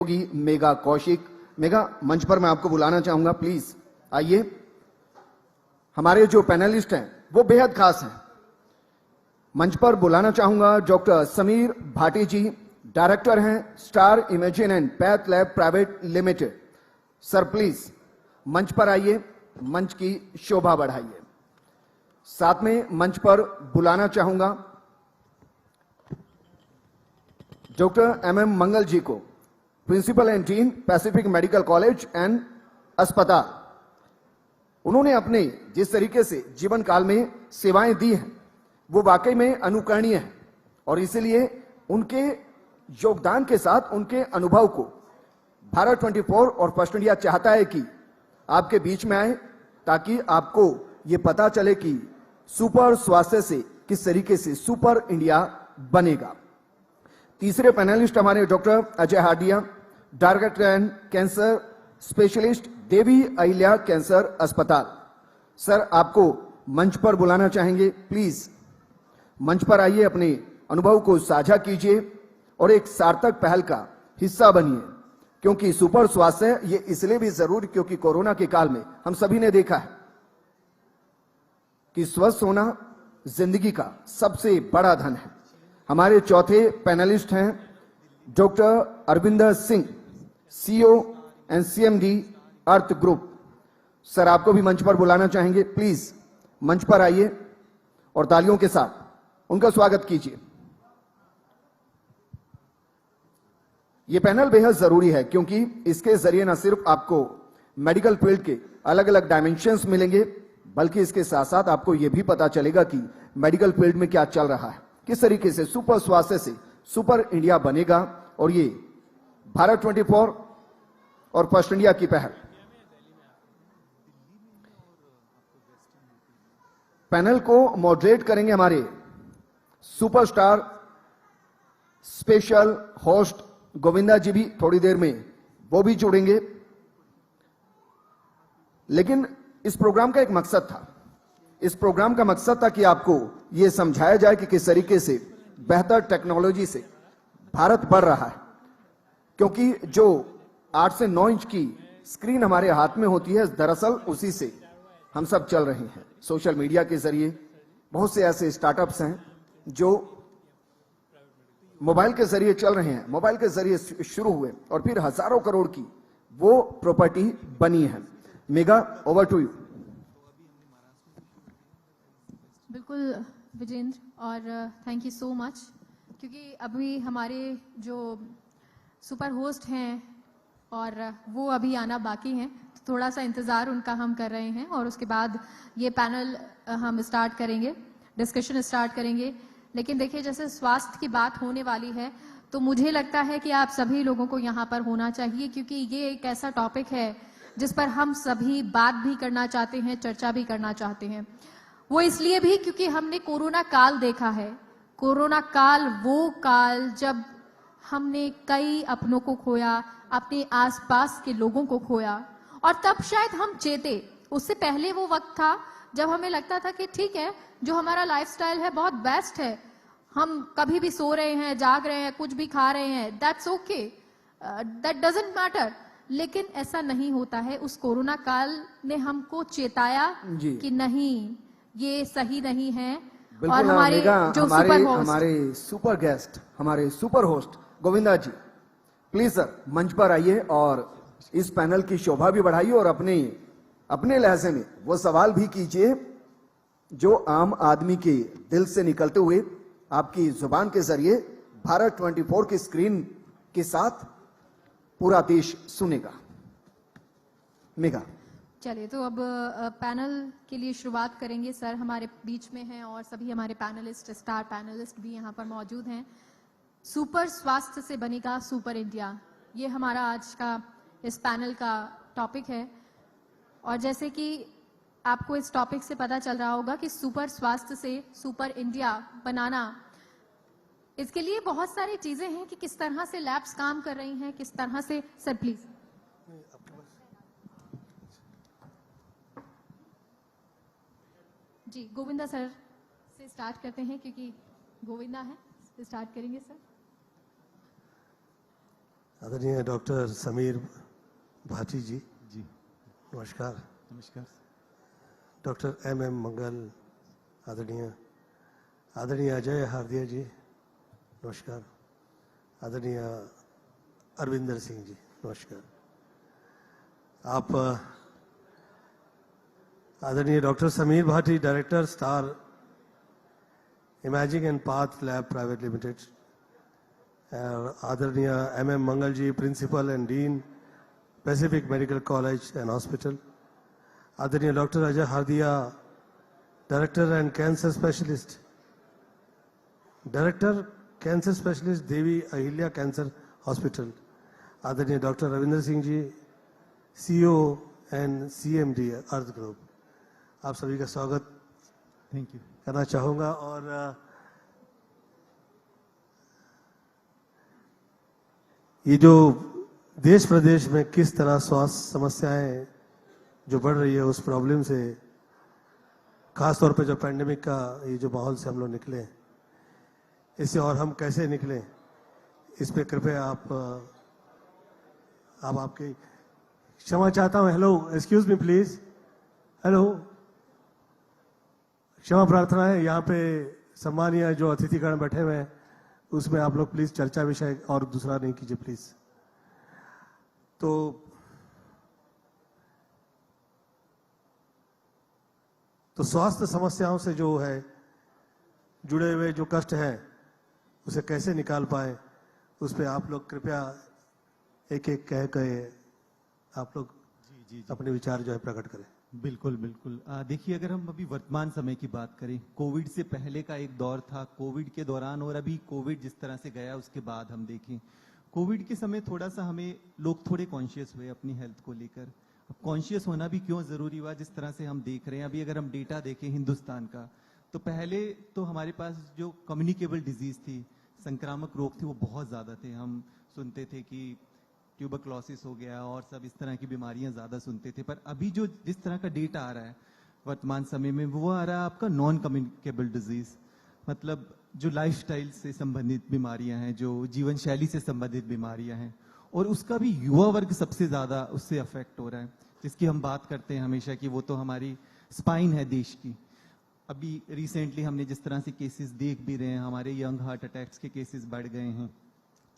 होगी मेघा कौशिक। मेघा, मंच पर मैं आपको बुलाना चाहूंगा, प्लीज आइए। हमारे जो पैनलिस्ट हैं वो बेहद खास हैं। मंच पर बुलाना चाहूंगा डॉक्टर समीर भाटी जी, डायरेक्टर हैं star imagine and path lab private limited. Sir please मंच पर आइए, मंच की शोभा बढ़ाइए। साथ में मंच पर बुलाना चाहूंगा डॉक्टर MM मंगल जी को, principal and dean Pacific medical college and अस्पताल। उन्होंने अपने जिस तरीके से जीवन काल में सेवाएं दी हैं वो वाकई में अनुकरणीय है और इसलिए उनके योगदान के साथ उनके अनुभव को भारत 24 और फर्स्ट इंडिया चाहता है कि आपके बीच में आए ताकि आपको ये पता चले कि सुपर स्वास्थ्य से किस तरीके से सुपर इंडिया बनेगा। तीसरे पैनलिस्ट हमारे doctor Ajay Hardia, director and cancer specialist Devi Ahilya cancer अस्पताल। सर आपको मंच पर बुलाना चाहेंगे, प्लीज मंच पर आइए, अपने अनुभव को साझा कीजिए और एक सार्थक पहल का हिस्सा बनिए, क्योंकि सुपर स्वास्थ्य ये इसलिए भी जरूरी क्योंकि कोरोना के काल में हम सभी ने देखा है कि स्वस्थ होना जिंदगी का सबसे बड़ा धन है। हमारे चौथे पैनलिस्ट हैं doctor Arvinder Singh, CEO and CMD Arth group. Sir आपको भी मंच पर बुलाना चाहेंगे, प्लीज मंच पर आइए और तालियों के साथ उनका स्वागत कीजिए। यह पैनल बेहद जरूरी है क्योंकि इसके जरिए न सिर्फ आपको मेडिकल फील्ड के अलग अलग डायमेंशंस मिलेंगे बल्कि इसके साथ साथ आपको यह भी पता चलेगा कि मेडिकल फील्ड में क्या चल रहा है, किस तरीके से सुपर स्वास्थ्य से सुपर इंडिया बनेगा और ये भारत 24 और फर्स्ट इंडिया की पहल। पैनल को मॉडरेट करेंगे हमारे सुपरस्टार स्पेशल होस्ट गोविंदा जी भी थोड़ी देर में वो भी जुड़ेंगे। लेकिन इस प्रोग्राम का एक मकसद था, इस प्रोग्राम का मकसद था कि आपको यह समझाया जाए कि किस तरीके से बेहतर टेक्नोलॉजी से भारत बढ़ रहा है, क्योंकि जो 8 से 9 इंच की स्क्रीन हमारे हाथ में होती है दरअसल उसी से हम सब चल रहे हैं। सोशल मीडिया के जरिए बहुत से ऐसे स्टार्टअप्स हैं जो मोबाइल के जरिए चल रहे हैं, मोबाइल के जरिए शुरू हुए और फिर हजारों करोड़ की वो प्रॉपर्टी बनी है। Megha, over to you. बिल्कुल विजेंद्र, और थैंक यू सो मच, क्योंकि अभी हमारे जो सुपर होस्ट हैं और वो अभी आना बाकी हैं, तो थोड़ा सा इंतज़ार उनका हम कर रहे हैं और उसके बाद ये पैनल हम स्टार्ट करेंगे, डिस्कशन स्टार्ट करेंगे। लेकिन देखिए, जैसे स्वास्थ्य की बात होने वाली है तो मुझे लगता है कि आप सभी लोगों को यहाँ पर होना चाहिए, क्योंकि ये एक ऐसा टॉपिक है जिस पर हम सभी बात भी करना चाहते हैं, चर्चा भी करना चाहते हैं। वो इसलिए भी क्योंकि हमने कोरोना काल देखा है। कोरोना काल वो काल जब हमने कई अपनों को खोया, अपने आसपास के लोगों को खोया, और तब शायद हम चेते। उससे पहले वो वक्त था जब हमें लगता था कि ठीक है, जो हमारा लाइफस्टाइल है बहुत बेस्ट है, हम कभी भी सो रहे हैं, जाग रहे हैं, कुछ भी खा रहे हैं, that's okay, that doesn't matter. लेकिन ऐसा नहीं होता है। उस कोरोना काल ने हमको चेताया कि नहीं, ये सही नहीं है। और हमारे जो हमारे सुपर गेस्ट, हमारे super host Govinda ji, please sir मंच पर आइए और इस पैनल की शोभा भी बढ़ाइए और अपने लहजे में वो सवाल भी कीजिए जो आम आदमी के दिल से निकलते हुए आपकी जुबान के जरिए भारत 24 की स्क्रीन के साथ पूरा देश सुनेगा। मेगा, चलिए, तो अब पैनल के लिए शुरुआत करेंगे। सर हमारे बीच में हैं और सभी हमारे पैनलिस्ट, स्टार पैनलिस्ट भी यहाँ पर मौजूद हैं। सुपर स्वास्थ्य से बनेगा सुपर इंडिया, ये हमारा आज का इस पैनल का टॉपिक है। और जैसे कि आपको इस टॉपिक से पता चल रहा होगा कि सुपर स्वास्थ्य से सुपर इंडिया बनाना, इसके लिए बहुत सारी चीजें हैं कि किस तरह से लैब्स काम कर रही हैं, किस तरह से। Sir please. जी, गोविंदा सर से स्टार्ट करते हैं क्योंकि गोविंदा है, स्टार्ट करेंगे सर। आदरणीय डॉक्टर समीर भाटी जी, जी नमस्कार। नमस्कार। डॉक्टर MM मंगल, आदरणीय अजय हार्दिया जी, नमस्कार। आदरणीय अरविंदर सिंह जी, नमस्कार। आप आदरणीय doctor Sameer Bhati, director star imaging and path lab private limited, आदरणीय MM Mangal ji, principal and dean Pacific medical college and hospital, आदरणीय doctor Ajay Hardia, director and cancer specialist, director cancer specialist Devi Ahilya cancer hospital, आदरणीय doctor Ravindra Singh ji, CEO and CMD Arth group, आप सभी का स्वागत thank you. करना चाहूंगा। और ये जो देश प्रदेश में किस तरह स्वास्थ्य समस्याएं जो बढ़ रही है, उस प्रॉब्लम से, खासतौर पे जो पैंडेमिक का ये जो माहौल से हम लोग निकले, इससे और हम कैसे निकले, इस पे कृपया आप आपकी क्षमा चाहता हूं। Hello, excuse me please, hello, क्षमा प्रार्थना है। यहाँ पे सम्मानीय जो अतिथिगण बैठे हुए हैं, उसमें आप लोग प्लीज चर्चा विषय और दूसरा नहीं कीजिए प्लीज। तो स्वास्थ्य समस्याओं से जो है जुड़े हुए जो कष्ट हैं, उसे कैसे निकाल पाए, उस पे आप लोग कृपया एक एक कह के आप लोग जी अपने विचार जो है प्रकट करें। बिल्कुल बिल्कुल। देखिए, अगर हम अभी वर्तमान समय की बात करें, कोविड से पहले का एक दौर था, कोविड के दौरान, और अभी कोविड जिस तरह से गया उसके बाद हम देखें, कोविड के समय थोड़ा सा हमें लोग थोड़े कॉन्शियस हुए अपनी हेल्थ को लेकर। अब कॉन्शियस होना भी क्यों जरूरी हुआ, जिस तरह से हम देख रहे हैं अभी, अगर हम डेटा देखें हिंदुस्तान का, तो पहले तो हमारे पास जो कम्युनिकेबल डिजीज थी, संक्रामक रोग थे, वो बहुत ज्यादा थे। हम सुनते थे कि ट्यूबरक्लोसिस हो गया और सब इस तरह की बीमारियां ज्यादा सुनते थे। पर अभी जो जिस तरह का डेटा आ रहा है वर्तमान समय में, वो आ रहा है आपका नॉन कम्युनिकेबल डिजीज, मतलब जो लाइफस्टाइल से संबंधित बीमारियां हैं, जो जीवन शैली से संबंधित बीमारियां हैं, और उसका भी युवा वर्ग सबसे ज्यादा उससे अफेक्ट हो रहा है, जिसकी हम बात करते हैं हमेशा कि वो तो हमारी स्पाइन है देश की। अभी रिसेंटली हमने जिस तरह से केसेस देख भी रहे हैं, हमारे यंग हार्ट अटैक्स के केसेस बढ़ गए हैं।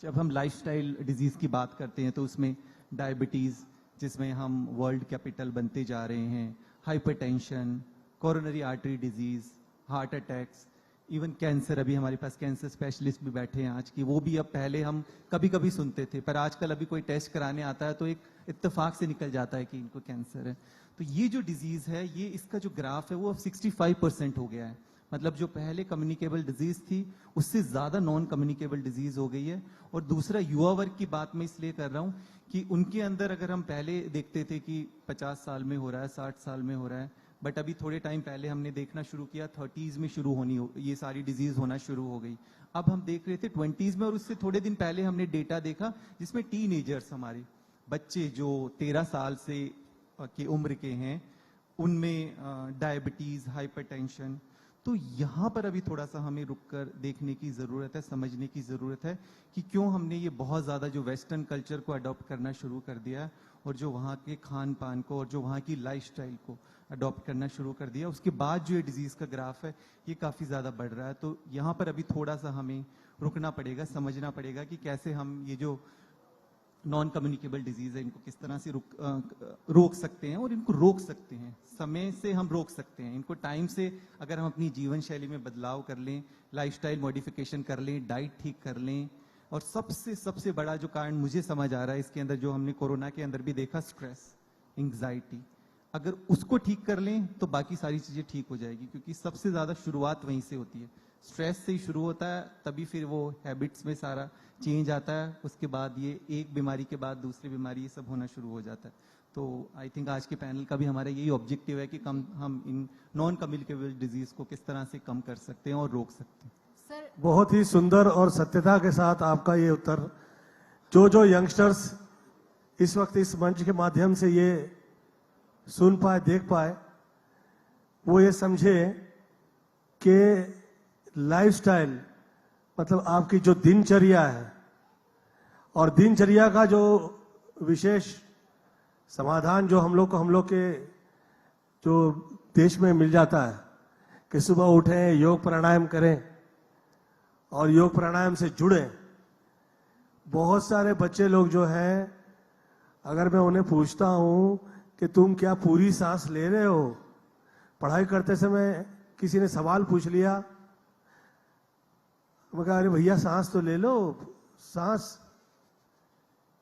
जब हम लाइफस्टाइल डिजीज की बात करते हैं, तो उसमें डायबिटीज, जिसमें हम वर्ल्ड कैपिटल बनते जा रहे हैं, hypertension, coronary artery disease, heart attacks, even cancer. अभी हमारे पास कैंसर स्पेशलिस्ट भी बैठे हैं आज की, वो भी अब पहले हम कभी कभी सुनते थे, पर आजकल अभी कोई टेस्ट कराने आता है तो एक इत्तेफाक से निकल जाता है कि इनको कैंसर है। तो ये जो डिजीज है, ये इसका जो ग्राफ है वो अब 65% हो गया है। मतलब जो पहले कम्युनिकेबल डिजीज थी, उससे ज्यादा नॉन कम्युनिकेबल डिजीज हो गई है। और दूसरा, युवा वर्ग की बात मैं इसलिए कर रहा हूं कि उनके अंदर, अगर हम पहले देखते थे कि 50 साल में हो रहा है, 60 साल में हो रहा है, बट अभी थोड़े टाइम पहले हमने देखना शुरू किया 30s में शुरू होनी ये सारी डिजीज होना शुरू हो गई। अब हम देख रहे थे 20s में, और उससे थोड़े दिन पहले हमने डेटा देखा जिसमें टीनेजर्स, हमारे बच्चे जो 13 साल से की उम्र के हैं, उनमें डायबिटीज, हाइपरटेंशन। तो यहाँ पर अभी थोड़ा सा हमें रुककर देखने की जरूरत है, समझने की जरूरत है कि क्यों हमने ये बहुत ज्यादा जो वेस्टर्न कल्चर को अडॉप्ट करना शुरू कर दिया, और जो वहाँ के खान पान को और जो वहाँ की लाइफस्टाइल को अडॉप्ट करना शुरू कर दिया, उसके बाद जो ये डिजीज का ग्राफ है ये काफी ज्यादा बढ़ रहा है। तो यहाँ पर अभी थोड़ा सा हमें रुकना पड़ेगा, समझना पड़ेगा कि कैसे हम ये जो नॉन कम्युनिकेबल डिजीज है, इनको किस तरह से रोक सकते हैं, और इनको रोक सकते हैं, समय से हम रोक सकते हैं इनको। टाइम से अगर हम अपनी जीवन शैली में बदलाव कर लें, लाइफस्टाइल मॉडिफिकेशन कर लें, डाइट ठीक कर लें, और सबसे बड़ा जो कारण मुझे समझ आ रहा है इसके अंदर, जो हमने कोरोना के अंदर भी देखा, स्ट्रेस, एंग्जाइटी, अगर उसको ठीक कर लें तो बाकी सारी चीजें ठीक हो जाएगी। क्योंकि सबसे ज्यादा शुरुआत वहीं से होती है, स्ट्रेस से ही शुरू होता है, तभी फिर वो हैबिट्स में सारा चेंज आता है, उसके बाद ये एक बीमारी के बाद दूसरी बीमारी, ये सब होना शुरू हो जाता है। तो आई थिंक आज के पैनल का भी हमारा यही ऑब्जेक्टिव है कि हम इन नॉन कम्युनिकेबल डिजीज को किस तरह से कम कर सकते हैं और रोक सकते हैं। सर, बहुत ही सुंदर और सत्यता के साथ आपका ये उत्तर। जो यंगस्टर्स इस वक्त इस मंच के माध्यम से ये सुन पाए, देख पाए, वो ये समझे कि लाइफस्टाइल मतलब आपकी जो दिनचर्या है और दिनचर्या का जो विशेष समाधान जो हम लोग के जो देश में मिल जाता है कि सुबह उठें, योग प्राणायाम करें और योग प्राणायाम से जुड़ें। बहुत सारे बच्चे लोग जो हैं, अगर मैं उन्हें पूछता हूं कि तुम क्या पूरी सांस ले रहे हो, पढ़ाई करते समय किसी ने सवाल पूछ लिया, मैं कहा अरे भैया सांस तो ले लो, सांस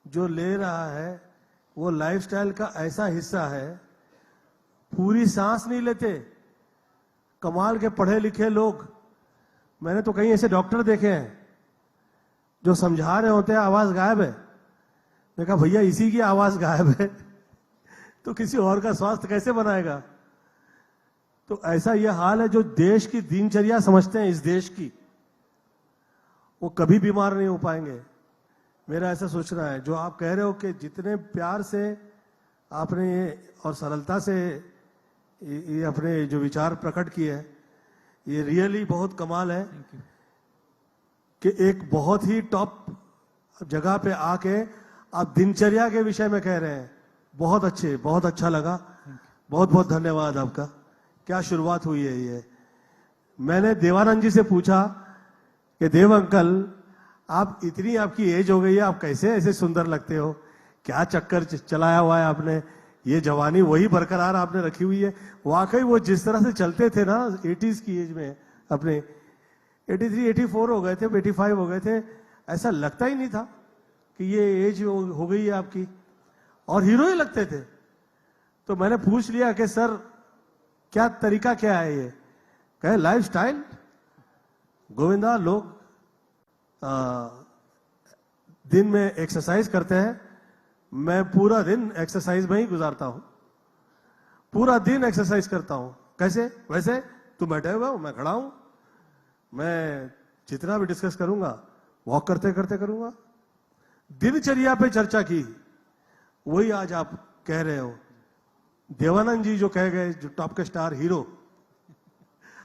जो ले रहा है वो लाइफस्टाइल का ऐसा हिस्सा है, पूरी सांस नहीं लेते। कमाल के पढ़े लिखे लोग, मैंने तो कई ऐसे डॉक्टर देखे हैं जो समझा रहे होते हैं, आवाज गायब है। मैं कहा भैया इसी की आवाज गायब है तो किसी और का स्वास्थ्य कैसे बनाएगा। तो ऐसा यह हाल है, जो देश की दिनचर्या समझते हैं इस देश की, वो कभी बीमार नहीं हो पाएंगे। मेरा ऐसा सोचना है। जो आप कह रहे हो कि जितने प्यार से आपने ये और सरलता से ये अपने जो विचार प्रकट किए हैं, ये रियली बहुत कमाल है कि एक बहुत ही टॉप जगह पे आके आप दिनचर्या के विषय में कह रहे हैं। बहुत अच्छे, बहुत अच्छा लगा, बहुत बहुत धन्यवाद आपका। क्या शुरुआत हुई है ये। मैंने देवानंद जी से पूछा कि देव अंकल, आप इतनी आपकी एज हो गई है, आप कैसे ऐसे सुंदर लगते हो, क्या चक्कर चलाया हुआ है आपने, ये जवानी वही बरकरार आपने रखी हुई है। वाकई वो जिस तरह से चलते थे ना 80s की एज में, अपने 83, 84 हो गए थे, 85 हो गए थे, ऐसा लगता ही नहीं था कि ये एज हो गई है आपकी, और हीरो ही लगते थे। तो मैंने पूछ लिया कि सर क्या तरीका क्या है ये, कहे लाइफ स्टाइल। गोविंदा, लोग दिन में एक्सरसाइज करते हैं, मैं पूरा दिन एक्सरसाइज में ही गुजारता हूं, पूरा दिन एक्सरसाइज करता हूं। कैसे? वैसे तुम बैठे हुए हो, मैं खड़ा हूं, मैं जितना भी डिस्कस करूंगा वॉक करते करते करूंगा। दिनचर्या पे चर्चा की, वही आज आप कह रहे हो। देवानंद जी जो कह गए, जो टॉप के स्टार हीरो,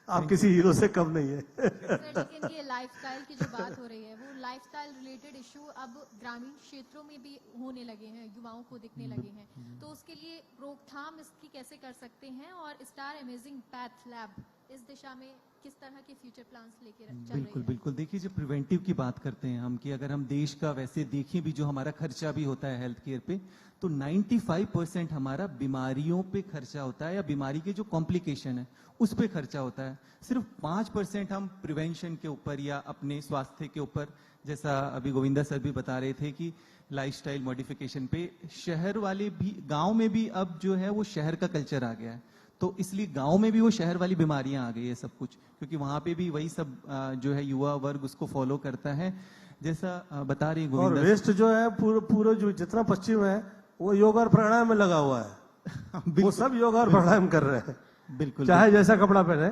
आप किसी हीरो से कम नहीं है सर, लेकिन ये लाइफस्टाइल की जो बात हो रही है, वो लाइफस्टाइल रिलेटेड इशू अब ग्रामीण क्षेत्रों में भी होने लगे हैं, युवाओं को दिखने लगे हैं। तो उसके लिए रोकथाम इसकी कैसे कर सकते हैं, और स्टार अमेजिंग पैथ लैब इस दिशा में किस तरह के फ्यूचर प्लान्स लेके चल रही बिल्कुल है? बिल्कुल। देखिए, जब प्रिवेंटिव की बात करते हैं हम, कि अगर हम देश का वैसे देखें भी, जो हमारा खर्चा भी होता है हेल्थ केयर पे, तो 95% हमारा बीमारियों पे खर्चा होता है, या बीमारी के जो कॉम्प्लिकेशन है उस पे खर्चा होता है। सिर्फ 5% हम प्रिवेंशन के ऊपर या अपने स्वास्थ्य के ऊपर, जैसा अभी गोविंदा सर भी बता रहे थे कि लाइफस्टाइल मॉडिफिकेशन पे, शहर वाले भी, गांव में भी अब जो है वो शहर का कल्चर आ गया है, तो इसलिए गांव में भी वो शहर वाली बीमारियां आ गई है सब कुछ, क्योंकि वहां पे भी वही सब जो है युवा वर्ग उसको फॉलो करता है, जैसा बता रही और गोविंदा। वेस्ट जो है पूरे जो जितना पश्चिम है वो योग और प्राणायाम में लगा हुआ है वो सब योग और प्राणायाम कर रहे हैं, बिल्कुल, चाहे जैसा कपड़ा पहने,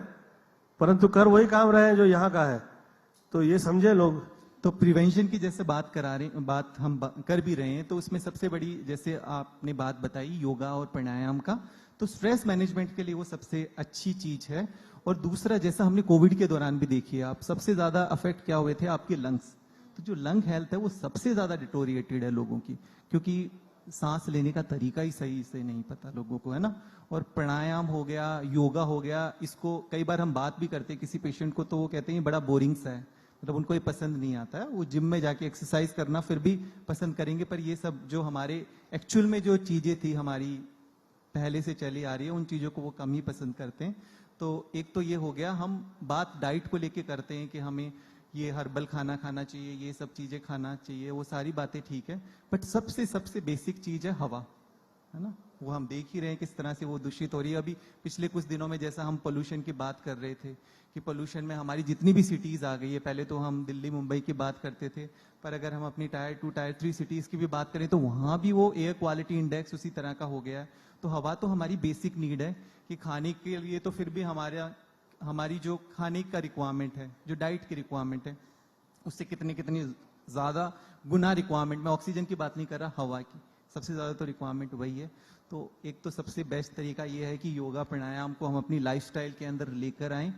परंतु कर वही काम रहे हैं जो यहाँ का है। तो ये समझे लोग। तो प्रिवेंशन की जैसे बात हम कर भी रहे हैं, तो उसमें सबसे बड़ी, जैसे आपने बात बताई योगा और प्राणायाम का, तो स्ट्रेस मैनेजमेंट के लिए वो सबसे अच्छी चीज है। और दूसरा, जैसा हमने कोविड के दौरान भी देखी है, आप सबसे ज्यादा अफेक्ट क्या हुए थे, आपके लंग्स। तो जो लंग हेल्थ है वो सबसे ज्यादा डिटोरिएटेड है लोगों की, क्योंकि सांस लेने का तरीका ही सही से नहीं पता लोगों को, है ना। और प्राणायाम हो गया, योगा हो गया, इसको कई बार हम बात भी करते हैं किसी पेशेंट को, तो वो कहते हैं बड़ा बोरिंग सा है, मतलब उनको ये पसंद नहीं आता है। वो जिम में जाके एक्सरसाइज करना फिर भी पसंद करेंगे, पर ये सब जो हमारे एक्चुअल में जो चीजें थी हमारी पहले से चली आ रही है, उन चीजों को वो कम ही पसंद करते हैं। तो एक तो ये हो गया, हम बात डाइट को लेके करते हैं कि हमें ये हर्बल खाना खाना चाहिए, ये सब चीजें खाना चाहिए, वो सारी बातें ठीक है, बट सबसे बेसिक चीज है हवा, है ना। वो हम देख ही रहे हैं किस तरह से वो दूषित हो रही है। अभी पिछले कुछ दिनों में जैसा हम पोल्यूशन की बात कर रहे थे कि पोल्यूशन में हमारी जितनी भी सिटीज आ गई है, पहले तो हम दिल्ली मुंबई की बात करते थे, पर अगर हम अपनी टायर 2 टायर 3 सिटीज की भी बात करें तो वहां भी वो एयर क्वालिटी इंडेक्स उसी तरह का हो गया है। तो हवा तो हमारी बेसिक नीड है कि खाने के लिए, तो फिर भी हमारी जो खाने का रिक्वायरमेंट है, जो डाइट की रिक्वायरमेंट है, उससे कितनी ज्यादा गुना रिक्वायरमेंट, मैं ऑक्सीजन की बात नहीं कर रहा, हवा की सबसे ज्यादा तो रिक्वायरमेंट वही है। तो एक तो सबसे बेस्ट तरीका ये है कि योगा प्राणायाम को हम अपनी लाइफस्टाइल के अंदर लेकर आएं।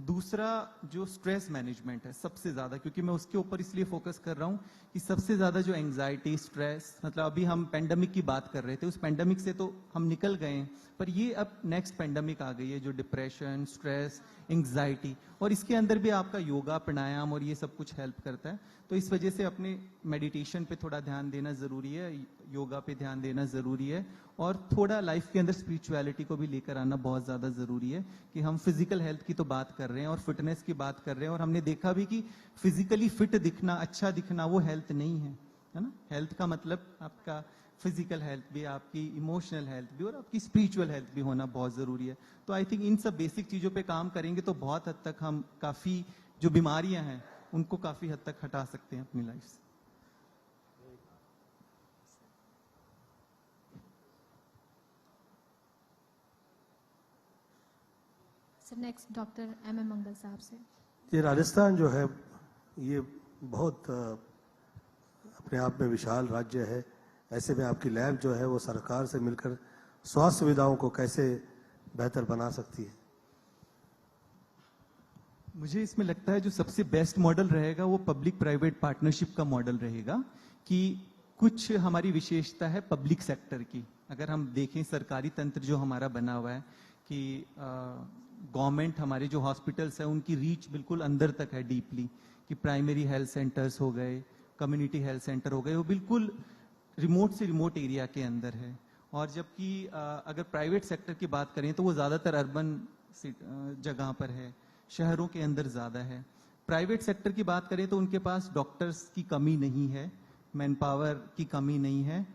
दूसरा जो स्ट्रेस मैनेजमेंट है सबसे ज्यादा, क्योंकि मैं उसके ऊपर इसलिए फोकस कर रहा हूं कि सबसे ज्यादा जो एंजाइटी, स्ट्रेस, मतलब अभी हम पेंडेमिक की बात कर रहे थे, उस पेंडेमिक से तो हम निकल गए हैं, पर ये अब नेक्स्ट पेंडेमिक आ गई है, जो डिप्रेशन, स्ट्रेस, एंजाइटी, और इसके अंदर भी आपका योगा, प्राणायाम और ये सब कुछ हेल्प करता है। तो इस वजह से अपने मेडिटेशन पे थोड़ा ध्यान देना जरूरी है, योगा पे ध्यान देना जरूरी है, और थोड़ा लाइफ के अंदर स्पिरिचुअलिटी को भी लेकर आना बहुत ज्यादा जरूरी है। कि हम फिजिकल हेल्थ की तो बात कर रहे हैं और फिटनेस की बात कर रहे हैं, और हमने देखा भी कि फिजिकली फिट दिखना, अच्छा दिखना वो हेल्थ नहीं है ना। हेल्थ का मतलब आपका फिजिकल हेल्थ भी, आपकी इमोशनल हेल्थ भी, और आपकी स्पिरिचुअल हेल्थ भी होना बहुत जरूरी है। तो आई थिंक इन सब बेसिक चीजों पे काम करेंगे तो बहुत हद तक हम काफी जो बीमारियां हैं उनको काफी हद तक हटा सकते हैं अपनी लाइफ से। सर नेक्स्ट डॉक्टर MM मंगल साहब से। ये राजस्थान जो है ये बहुत अपने आप में विशाल राज्य है। ऐसे में आपकी लैब जो है वो सरकार से मिलकर स्वास्थ्य सुविधाओं को कैसे बेहतर बना सकती है? मुझे इसमें लगता है जो सबसे बेस्ट मॉडल रहेगा वो पब्लिक प्राइवेट पार्टनरशिप का मॉडल रहेगा। कि कुछ हमारी विशेषता है पब्लिक सेक्टर की, अगर हम देखें सरकारी तंत्र जो हमारा बना हुआ है कि गवर्नमेंट, हमारे जो हॉस्पिटल्स है उनकी रीच बिल्कुल अंदर तक है डीपली, कि प्राइमरी हेल्थ सेंटर्स हो गए, कम्युनिटी हेल्थ सेंटर हो गए, वो बिल्कुल रिमोट से रिमोट एरिया के अंदर है। और जबकि अगर प्राइवेट सेक्टर की बात करें तो वो ज्यादातर अर्बन जगह पर है, शहरों के अंदर ज्यादा है। प्राइवेट सेक्टर की बात करें तो उनके पास डॉक्टर्स की कमी नहीं है, मैन पावर की कमी नहीं है।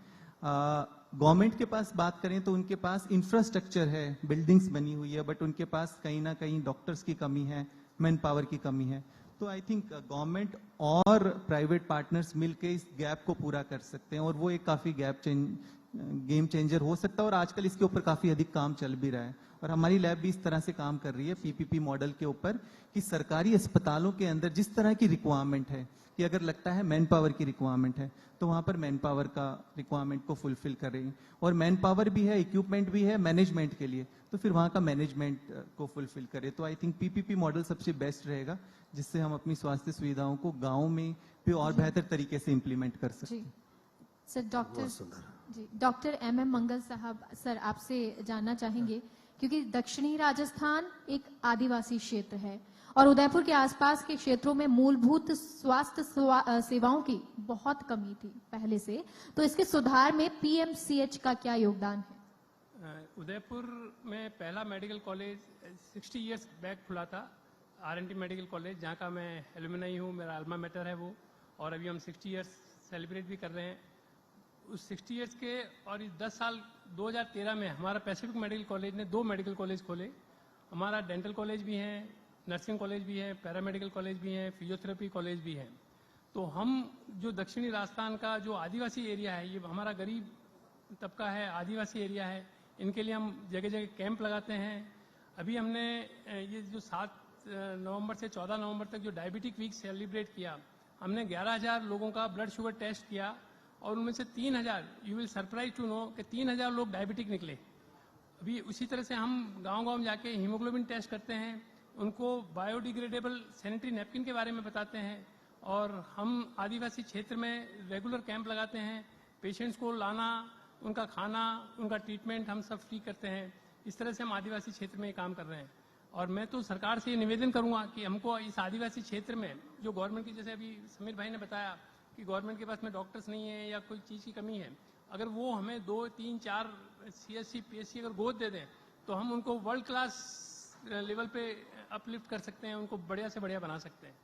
गवर्नमेंट के पास बात करें तो उनके पास इंफ्रास्ट्रक्चर है, बिल्डिंग्स बनी हुई है, बट उनके पास कहीं ना कहीं डॉक्टर्स की कमी है, मैन पावर की कमी है। तो आई थिंक गवर्नमेंट और प्राइवेट पार्टनर्स मिलकर इस गैप को पूरा कर सकते हैं, और वो एक काफी गेम चेंजर हो सकता है। और आजकल इसके ऊपर काफी अधिक काम चल भी रहा है, और हमारी लैब भी इस तरह से काम कर रही है PPP मॉडल के ऊपर, कि सरकारी अस्पतालों के अंदर जिस तरह की रिक्वायरमेंट है, कि अगर लगता है मैन पावर की रिक्वायरमेंट है तो वहां पर मैन पावर का रिक्वायरमेंट को फुलफिल करें, और मैन पावर भी है, इक्विपमेंट भी है मैनेजमेंट के लिए, तो फिर वहां का मैनेजमेंट को फुलफिल करें। तो आई थिंक PPP मॉडल सबसे बेस्ट रहेगा, जिससे हम अपनी स्वास्थ्य सुविधाओं को गाँव में भी और बेहतर तरीके से इम्प्लीमेंट कर सकते हैं। सर डॉक्टर MM मंगल साहब, सर आपसे जानना चाहेंगे, क्योंकि दक्षिणी राजस्थान एक आदिवासी क्षेत्र है और उदयपुर के आसपास के क्षेत्रों में मूलभूत स्वास्थ्य सेवाओं की बहुत कमी थी पहले से, तो इसके सुधार में PMCH का क्या योगदान है? उदयपुर में पहला मेडिकल कॉलेज 60 इयर्स बैक खुला था, RNT मेडिकल कॉलेज, जहाँ का मैं एलुमनाई हूँ, मेरा अल्मा मैटर है वो, और अभी हम 60 इयर्स सेलिब्रेट भी कर रहे हैं। उस 60 इयर्स के और इस 10 साल 2013 में हमारा पैसिफिक मेडिकल कॉलेज ने 2 मेडिकल कॉलेज खोले। हमारा डेंटल कॉलेज भी है, नर्सिंग कॉलेज भी है, पैरामेडिकल कॉलेज भी है, फिजियोथेरेपी कॉलेज भी है। तो हम जो दक्षिणी राजस्थान का जो आदिवासी एरिया है, ये हमारा गरीब तबका है, आदिवासी एरिया है, इनके लिए हम जगह जगह कैंप लगाते हैं। अभी हमने ये जो 7 नवंबर से 14 नवंबर तक जो डायबिटिक वीक सेलिब्रेट किया, हमने 11,000 लोगों का ब्लड शुगर टेस्ट किया, और उनमें से 3,000, you will surprise to know कि 3,000 लोग डायबिटिक निकले। अभी उसी तरह से हम गांव-गांव जाके हीमोग्लोबिन टेस्ट करते हैं, उनको बायोडिग्रेडेबल सैनिटरी नैपकिन के बारे में बताते हैं, और हम आदिवासी क्षेत्र में रेगुलर कैंप लगाते हैं। पेशेंट्स को लाना, उनका खाना, उनका ट्रीटमेंट हम सब फ्री करते हैं। इस तरह से हम आदिवासी क्षेत्र में काम कर रहे हैं। और मैं तो सरकार से ये निवेदन करूंगा कि हमको इस आदिवासी क्षेत्र में जो गवर्नमेंट की, जैसे अभी समीर भाई ने बताया कि गवर्नमेंट के पास में डॉक्टर्स नहीं है या कोई चीज़ की कमी है, अगर वो हमें 2, 3, 4 CSC, PSC अगर गोद दे दें तो हम उनको वर्ल्ड क्लास लेवल पे अपलिफ्ट कर सकते हैं, उनको बढ़िया से बढ़िया बना सकते हैं।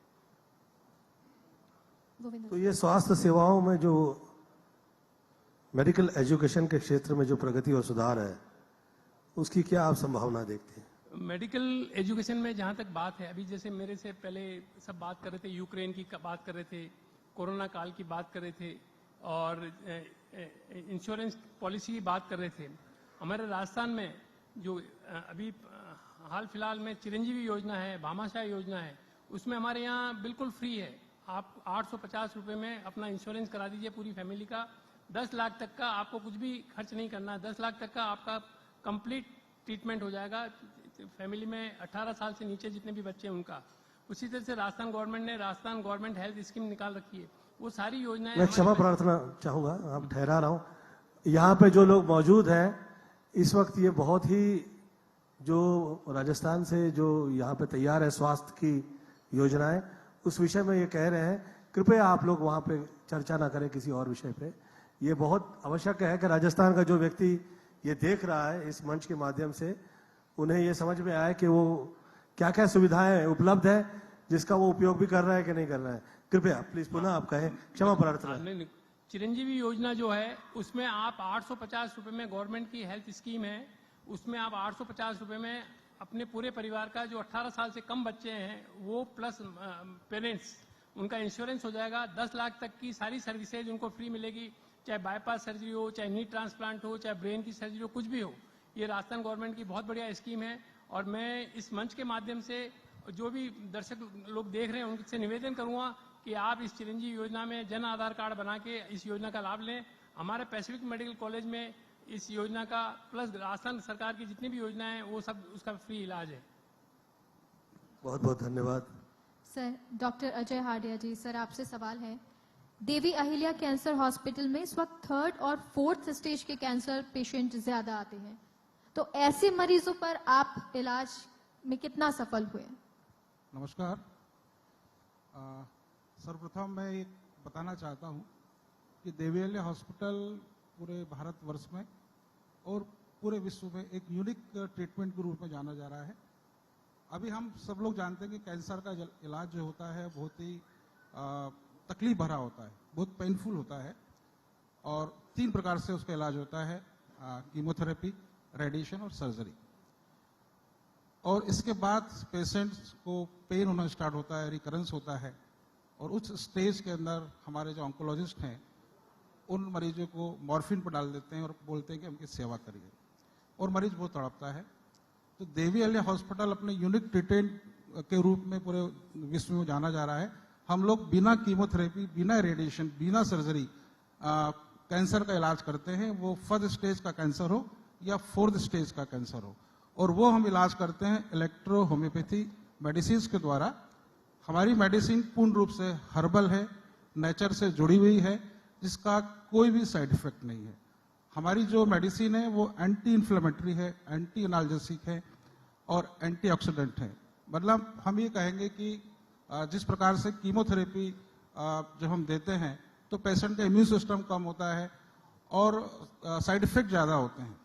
तो ये स्वास्थ्य सेवाओं में जो मेडिकल एजुकेशन के क्षेत्र में जो प्रगति और सुधार है, उसकी क्या आप संभावना देखते हैं? मेडिकल एजुकेशन में जहाँ तक बात है, अभी जैसे मेरे से पहले सब बात कर रहे थे, यूक्रेन की बात कर रहे थे, कोरोना काल की बात कर रहे थे, और इंश्योरेंस पॉलिसी की बात कर रहे थे। हमारे राजस्थान में जो अभी हाल फिलहाल में चिरंजीवी योजना है, भामाशाह योजना है, उसमें हमारे यहाँ बिल्कुल फ्री है। आप 850 रुपये में अपना इंश्योरेंस करा दीजिए पूरी फैमिली का। 10 लाख तक का आपको कुछ भी खर्च नहीं करना, 10 लाख तक का आपका कंप्लीट ट्रीटमेंट हो जाएगा, फैमिली में 18 साल से नीचे जितने भी बच्चे हैं उनका। उसी तरह से राजस्थान गवर्नमेंट ने राजस्थान गवर्नमेंट हेल्थ स्कीम निकाल रखी है। वो सारी योजनाएं मैं क्षमा प्रार्थना चाहूंगा, आप ठहरा रहा हूं। यहाँ पे जो लोग मौजूद हैं इस वक्त, ये बहुत ही जो राजस्थान से जो यहाँ पे तैयार है स्वास्थ्य की योजनाएं, उस विषय में ये कह रहे हैं। कृपया आप लोग वहाँ पे चर्चा ना करें किसी और विषय पे। ये बहुत आवश्यक है कि राजस्थान का जो व्यक्ति ये देख रहा है इस मंच के माध्यम से, उन्हें ये समझ में आए कि वो क्या क्या सुविधाएं उपलब्ध है जिसका वो उपयोग भी कर रहा है कि नहीं कर रहा है। कृपया प्लीज पुनः आप कहें, क्षमा प्रार्थना। चिरंजीवी योजना जो है उसमें आप 850 रुपए में, गवर्नमेंट की हेल्थ स्कीम है, उसमें आप 850 रुपए में अपने पूरे परिवार का जो 18 साल से कम बच्चे हैं वो प्लस पेरेंट्स, उनका इंश्योरेंस हो जाएगा। 10 लाख तक की सारी सर्विसेज उनको फ्री मिलेगी, चाहे बाईपास सर्जरी हो, चाहे नी ट्रांसप्लांट हो, चाहे ब्रेन की सर्जरी हो, कुछ भी हो। ये राजस्थान गवर्नमेंट की बहुत बढ़िया स्कीम है। और मैं इस मंच के माध्यम से जो भी दर्शक लोग देख रहे हैं उनसे निवेदन करूंगा कि आप इस चिरंजीवी योजना में जन आधार कार्ड बना के इस योजना का लाभ लें। हमारे पैसिफिक मेडिकल कॉलेज में इस योजना का प्लस राजस्थान सरकार की जितनी भी योजनाएं हैं वो सब उसका फ्री इलाज है। बहुत बहुत धन्यवाद। सर, डॉक्टर अजय हार्डिया जी, सर आपसे सवाल है। देवी अहिल्या कैंसर हॉस्पिटल में इस वक्त 3rd और 4th स्टेज के कैंसर पेशेंट ज्यादा आते हैं, तो ऐसे मरीजों पर आप इलाज में कितना सफल हुए? नमस्कार। सर्वप्रथम मैं एक बताना चाहता हूं कि देवी अहिल्या हॉस्पिटल पूरे भारतवर्ष में और पूरे विश्व में एक यूनिक ट्रीटमेंट के रूप में जाना जा रहा है। अभी हम सब लोग जानते हैं कि कैंसर का इलाज जो होता है बहुत ही तकलीफ भरा होता है, बहुत पेनफुल होता है, और 3 प्रकार से उसका इलाज होता है, कीमोथेरेपी, रेडिएशन और सर्जरी। और इसके बाद पेशेंट्स को पेन होना स्टार्ट होता है, रिकरेंस होता है, और उस स्टेज के अंदर हमारे जो ऑन्कोलॉजिस्ट हैं उन मरीजों को मॉर्फिन पर डाल देते हैं और बोलते हैं कि उनकी सेवा करिए, और मरीज बहुत तड़पता है। तो देवी अहिल्या हॉस्पिटल अपने यूनिक ट्रीटमेंट के रूप में पूरे विश्व में जाना जा रहा है। हम लोग बिना कीमोथेरेपी, बिना रेडिएशन, बिना सर्जरी कैंसर का इलाज करते हैं, वो 1st स्टेज का कैंसर हो या 4th स्टेज का कैंसर हो, और वो हम इलाज करते हैं इलेक्ट्रो होम्योपैथी मेडिसिन के द्वारा। हमारी मेडिसिन पूर्ण रूप से हर्बल है, नेचर से जुड़ी हुई है, जिसका कोई भी साइड इफेक्ट नहीं है। हमारी जो मेडिसिन है वो एंटी इन्फ्लेमेटरी है, एंटी एनाल्जेसिक है और एंटीऑक्सीडेंट है। मतलब हम ये कहेंगे कि जिस प्रकार से कीमोथेरेपी जब हम देते हैं तो पेशेंट का इम्यून सिस्टम कम होता है और साइड इफेक्ट ज़्यादा होते हैं।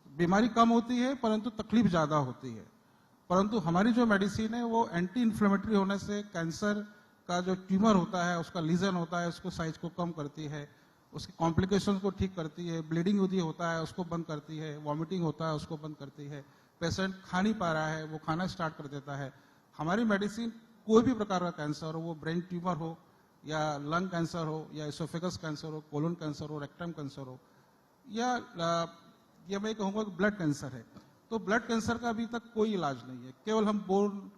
बीमारी कम होती है परंतु तकलीफ ज़्यादा होती है। परंतु हमारी जो मेडिसिन है वो एंटी इन्फ्लेमेटरी होने से कैंसर का जो ट्यूमर होता है, उसका लीजन होता है, उसको साइज को कम करती है, उसकी कॉम्प्लिकेशंस को ठीक करती है, ब्लीडिंग यदि होता है उसको बंद करती है, वॉमिटिंग होता है उसको बंद करती है, पेशेंट खा नहीं पा रहा है वो खाना स्टार्ट कर देता है। हमारी मेडिसिन कोई भी प्रकार का कैंसर हो, वो ब्रेन ट्यूमर हो या लंग कैंसर हो या एसोफेगस कैंसर हो, कोलन कैंसर हो, रेक्टम कैंसर हो, या मैं कहूँगा कि ब्लड कैंसर है, तो ब्लड कैंसर का अभी तक कोई इलाज नहीं है। केवल हम बोन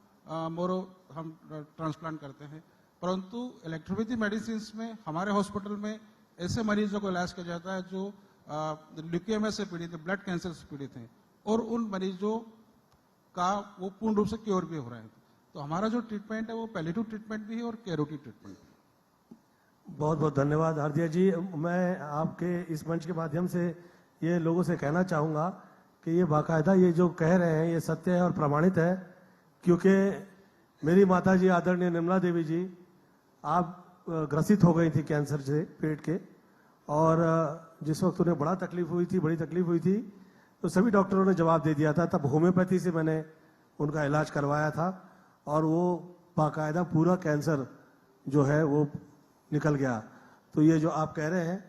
मोरो हम ट्रांसप्लांट करते हैं, परंतु इलेक्ट्रोपैथी मेडिसिन में हमारे हॉस्पिटल में ऐसे मरीजों को इलाज किया जाता है जो ल्यूकेमिया से पीड़ित है, ब्लड कैंसर से पीड़ित हैं, और उन मरीजों का वो पूर्ण रूप से क्योर भी हो रहे हैं। तो हमारा जो ट्रीटमेंट है वो पैलिएटिव ट्रीटमेंट भी है और क्यूरेटिव ट्रीटमेंट भी है। बहुत बहुत धन्यवाद हार्दिया जी। मैं आपके इस मंच के माध्यम से ये लोगों से कहना चाहूँगा कि ये बाकायदा ये जो कह रहे हैं ये सत्य है और प्रमाणित है, क्योंकि मेरी माता जी आदरणीय निर्मला देवी जी आप ग्रसित हो गई थी कैंसर से पेट के, और जिस वक्त उन्हें बड़ी तकलीफ हुई थी तो सभी डॉक्टरों ने जवाब दे दिया था। तब होम्योपैथी से मैंने उनका इलाज करवाया था और वो बाकायदा पूरा कैंसर जो है वो निकल गया। तो ये जो आप कह रहे हैं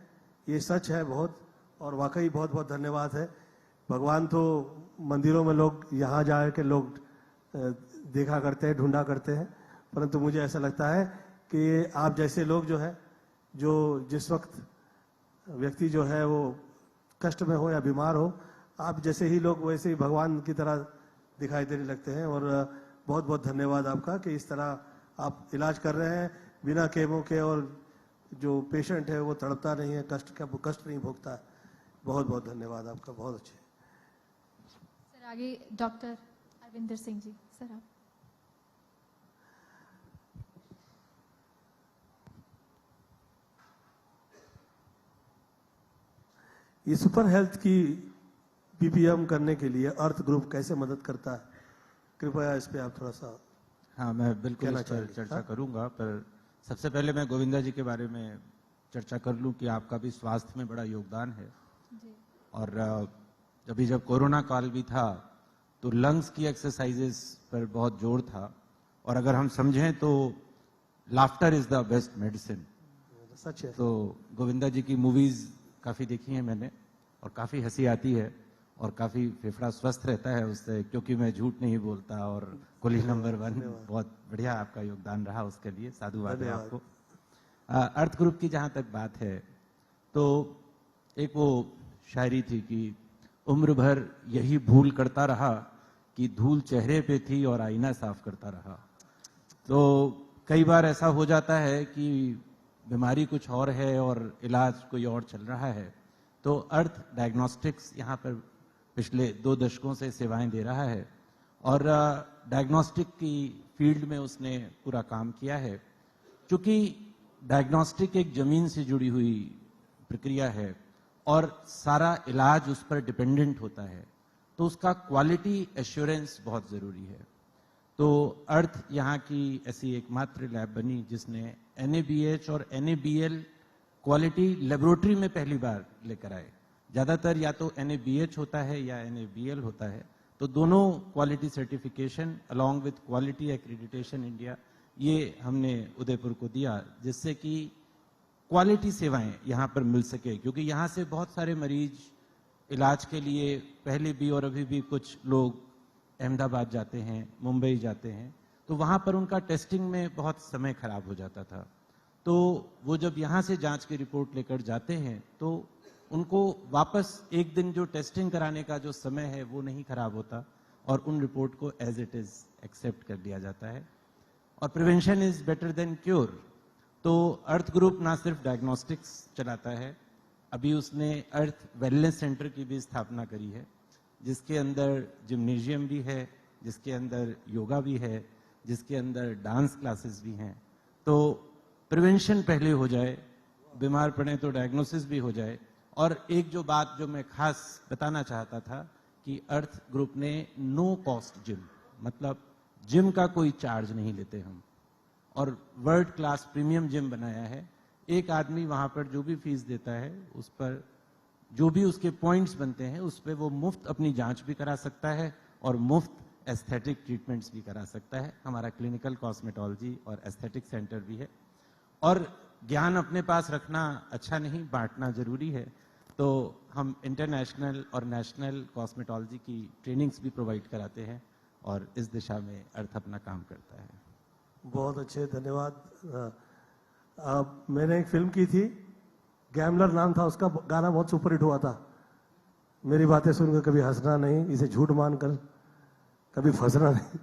ये सच है बहुत, और वाकई बहुत बहुत धन्यवाद है। भगवान तो मंदिरों में लोग यहाँ जा के लोग देखा करते हैं, ढूंढा करते हैं, परंतु मुझे ऐसा लगता है कि आप जैसे लोग जो है, जो जिस वक्त व्यक्ति जो है वो कष्ट में हो या बीमार हो, आप जैसे ही लोग वैसे ही भगवान की तरह दिखाई देने लगते हैं। और बहुत बहुत धन्यवाद आपका कि इस तरह आप इलाज कर रहे हैं बिना केमो के, और जो पेशेंट है वो तड़पता नहीं है, कष्ट नहीं भोगता है। बहुत बहुत धन्यवाद आपका, बहुत अच्छे। सर सर आगे डॉक्टर अरविंदर सिंह जी, सर आप। ये सुपर हेल्थ की पीपीएम करने के लिए अर्थ ग्रुप कैसे मदद करता है, कृपया इस पे आप थोड़ा सा। हाँ, मैं बिल्कुल कहना इस पर चाहेंगे, चर्चा हाँ? करूंगा, पर सबसे पहले मैं गोविंदा जी के बारे में चर्चा कर लूं कि आपका भी स्वास्थ्य में बड़ा योगदान है। जी और जब कोरोना काल भी था तो लंग्स की एक्सरसाइजेस पर बहुत जोर था, और अगर हम समझें तो laughter is the best medicine. सच है। तो गोविंदा जी की मूवीज काफी देखी हैं मैंने, और काफी हंसी आती है, और काफी फेफड़ा स्वस्थ रहता है उससे, क्योंकि मैं झूठ नहीं बोलता, और कुली नंबर 1 बहुत बढ़िया आपका योगदान रहा, उसके लिए साधुवाद है धन्यवाद। आपको। अर्थ ग्रुप की जहां तक बात है तो एक वो शायरी थी कि उम्र भर यही भूल करता रहा कि धूल चेहरे पे थी और आईना साफ करता रहा। तो कई बार ऐसा हो जाता है कि बीमारी कुछ और है और इलाज कोई और चल रहा है, तो अर्थ डायग्नोस्टिक्स यहाँ पर पिछले 2 दशकों से सेवाएं दे रहा है, और डायग्नोस्टिक की फील्ड में उसने पूरा काम किया है। क्योंकि डायग्नोस्टिक एक जमीन से जुड़ी हुई प्रक्रिया है और सारा इलाज उस पर डिपेंडेंट होता है, तो उसका क्वालिटी एश्योरेंस बहुत जरूरी है। तो अर्थ यहाँ की ऐसी एकमात्र लैब बनी जिसने NABH और NABL क्वालिटी लेबोरेटरी में पहली बार लेकर आए। ज्यादातर या तो NABH होता है या NABL होता है, तो दोनों quality certification along with quality accreditation India, ये हमने उदयपुर को दिया, जिससे कि क्वालिटी सेवाएं यहाँ पर मिल सके। क्योंकि यहाँ से बहुत सारे मरीज इलाज के लिए पहले भी और अभी भी कुछ लोग अहमदाबाद जाते हैं, मुंबई जाते हैं, तो वहाँ पर उनका टेस्टिंग में बहुत समय खराब हो जाता था। तो वो जब यहाँ से जांच की रिपोर्ट लेकर जाते हैं तो उनको वापस एक दिन जो टेस्टिंग कराने का जो समय है वो नहीं खराब होता, और उन रिपोर्ट को एज इट इज एक्सेप्ट कर लिया जाता है। और prevention is better than cure. तो अर्थ ग्रुप ना सिर्फ डायग्नोस्टिक्स चलाता है, अभी उसने अर्थ वेलनेस सेंटर की भी स्थापना करी है, जिसके अंदर जिम्नेशियम भी है, जिसके अंदर योगा भी है, जिसके अंदर डांस क्लासेस भी हैं। तो प्रिवेंशन पहले हो जाए, बीमार पड़े तो डायग्नोसिस भी हो जाए। और एक जो बात जो मैं खास बताना चाहता था कि अर्थ ग्रुप ने नो कॉस्ट जिम, मतलब जिम का कोई चार्ज नहीं लेते हम, और वर्ल्ड क्लास प्रीमियम जिम बनाया है। एक आदमी वहां पर जो भी फीस देता है उस पर जो भी उसके पॉइंट्स बनते हैं उस पर वो मुफ्त अपनी जांच भी करा सकता है और मुफ्त एस्थेटिक ट्रीटमेंट्स भी करा सकता है। हमारा क्लिनिकल कॉस्मेटोलॉजी और एस्थेटिक सेंटर भी है। और ज्ञान अपने पास रखना अच्छा नहीं, बांटना जरूरी है। तो हम इंटरनेशनल और नेशनल कॉस्मेटोलॉजी की ट्रेनिंग्स भी प्रोवाइड कराते हैं, और इस दिशा में अर्थ अपना काम करता है। बहुत अच्छे, धन्यवाद। मैंने एक फिल्म की थी, गैमलर नाम था उसका, गाना बहुत सुपरहिट हुआ था। मेरी बातें सुनकर कभी हंसना नहीं, इसे झूठ मानकर कभी फंसना नहीं।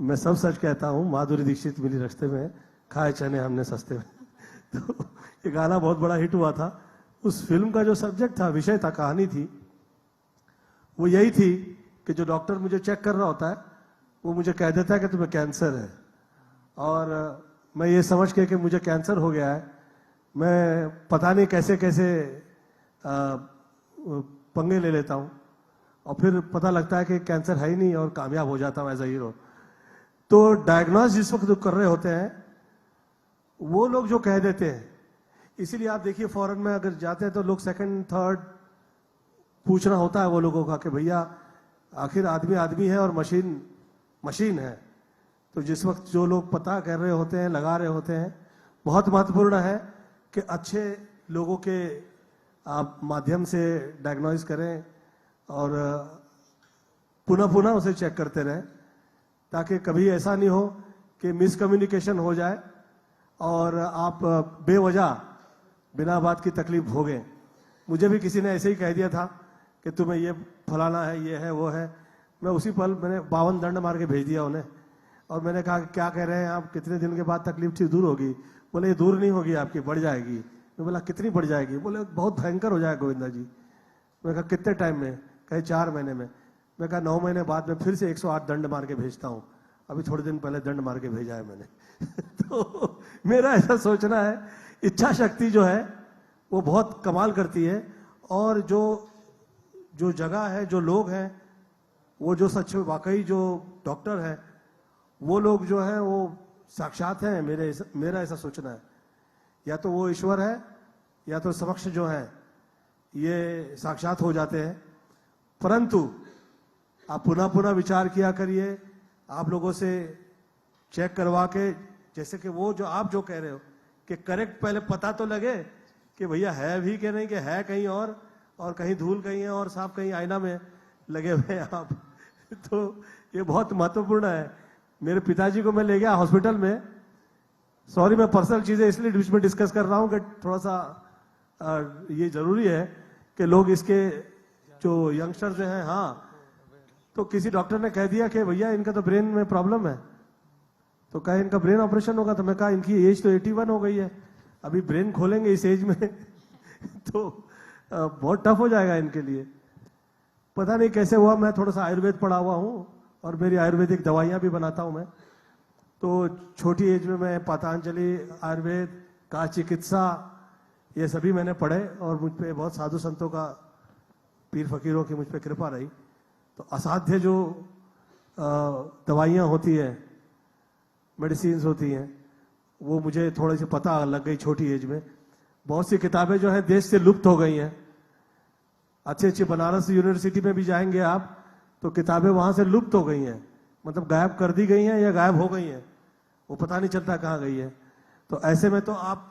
मैं सब सच कहता हूँ। माधुरी दीक्षित मिली रास्ते में, खाए चने हमने सस्ते में। तो ये गाना बहुत बड़ा हिट हुआ था। उस फिल्म का जो सब्जेक्ट था, विषय था, कहानी थी, वो यही थी कि जो डॉक्टर मुझे चेक कर रहा होता है वो मुझे कह देता है कि तुम्हें कैंसर है, और मैं ये समझ के कि मुझे कैंसर हो गया है, मैं पता नहीं कैसे कैसे पंगे ले लेता हूँ, और फिर पता लगता है कि कैंसर है ही नहीं और कामयाब हो जाता हूँ एज अ हीरो। तो डायग्नोस जिस वक्त कर रहे होते हैं वो लोग जो कह देते हैं, इसीलिए आप देखिए फॉरेन में अगर जाते हैं तो लोग सेकंड थर्ड पूछना होता है वो लोगों का कि भैया आखिर आदमी आदमी है और मशीन मशीन है। तो जिस वक्त जो लोग पता कर रहे होते हैं, लगा रहे होते हैं, बहुत महत्वपूर्ण है कि अच्छे लोगों के आप माध्यम से डायग्नोस करें और पुनः पुनः उसे चेक करते रहें, ताकि कभी ऐसा नहीं हो कि मिसकम्युनिकेशन हो जाए और आप बेवजह बिना बात की तकलीफ भोगें। मुझे भी किसी ने ऐसे ही कह दिया था कि तुम्हें ये फलाना है, ये है, वो है। मैं उसी पल मैंने 52 दंड मार के भेज दिया उन्हें, और मैंने कहा क्या कह रहे हैं आप, कितने दिन के बाद तकलीफ ठीक दूर होगी? बोले ये दूर नहीं होगी, आपकी बढ़ जाएगी। मैं बोला कितनी बढ़ जाएगी? बोले बहुत भयंकर हो जाएगा गोविंदा जी। मैंने कहा कितने टाइम में? कहे 4 महीने में। मैं कहा 9 महीने बाद में फिर से 108 दंड मार के भेजता हूँ। अभी थोड़े दिन पहले दंड मार के भेजा है मैंने। तो मेरा ऐसा सोचना है, इच्छा शक्ति जो है वो बहुत कमाल करती है। और जो जगह है, जो लोग हैं, वो जो सच में वाकई जो डॉक्टर है, वो लोग जो है वो साक्षात हैं। मेरा ऐसा सोचना है, या तो वो ईश्वर है या तो समक्ष जो है ये साक्षात हो जाते हैं। परंतु आप पुनः पुनः विचार किया करिए, आप लोगों से चेक करवा के, जैसे कि वो जो आप जो कह रहे हो कि करेक्ट पहले पता तो लगे कि भैया है भी कि नहीं, कि है कहीं और कहीं धूल कहीं है और सांप कहीं आईना में लगे हुए हैं आप। तो ये बहुत महत्वपूर्ण है। मेरे पिताजी को मैं ले गया हॉस्पिटल में, सॉरी मैं पर्सनल चीजें इसलिए बीच में डिस्कस कर रहा हूं कि थोड़ा सा ये जरूरी है कि लोग इसके जो यंगस्टर्स हैं, हाँ, तो किसी डॉक्टर ने कह दिया कि भैया इनका तो ब्रेन में प्रॉब्लम है, तो कहा इनका ब्रेन ऑपरेशन होगा। तो मैं कहा इनकी एज तो 81 हो गई है, अभी ब्रेन खोलेंगे इस एज में तो बहुत टफ हो जाएगा इनके लिए। पता नहीं कैसे हुआ, मैं थोड़ा सा आयुर्वेद पढ़ा हुआ हूँ और मेरी आयुर्वेदिक दवाइयाँ भी बनाता हूँ मैं। तो छोटी एज में मैं पतंजलि, आयुर्वेद का चिकित्सा, ये सभी मैंने पढ़े और मुझ पे बहुत साधु संतों का, पीर फकीरों की मुझ पे कृपा रही। तो असाध्य जो दवाइयाँ होती है, मेडिसिन होती हैं, वो मुझे थोड़ी सी पता लग गई छोटी एज में। बहुत सी किताबें जो है देश से लुप्त हो गई हैं। अच्छी बनारस यूनिवर्सिटी में भी जाएंगे आप तो किताबें वहां से लुप्त हो गई हैं, मतलब गायब कर दी गई हैं या गायब हो गई हैं, वो पता नहीं चलता कहाँ गई है। तो ऐसे में तो आप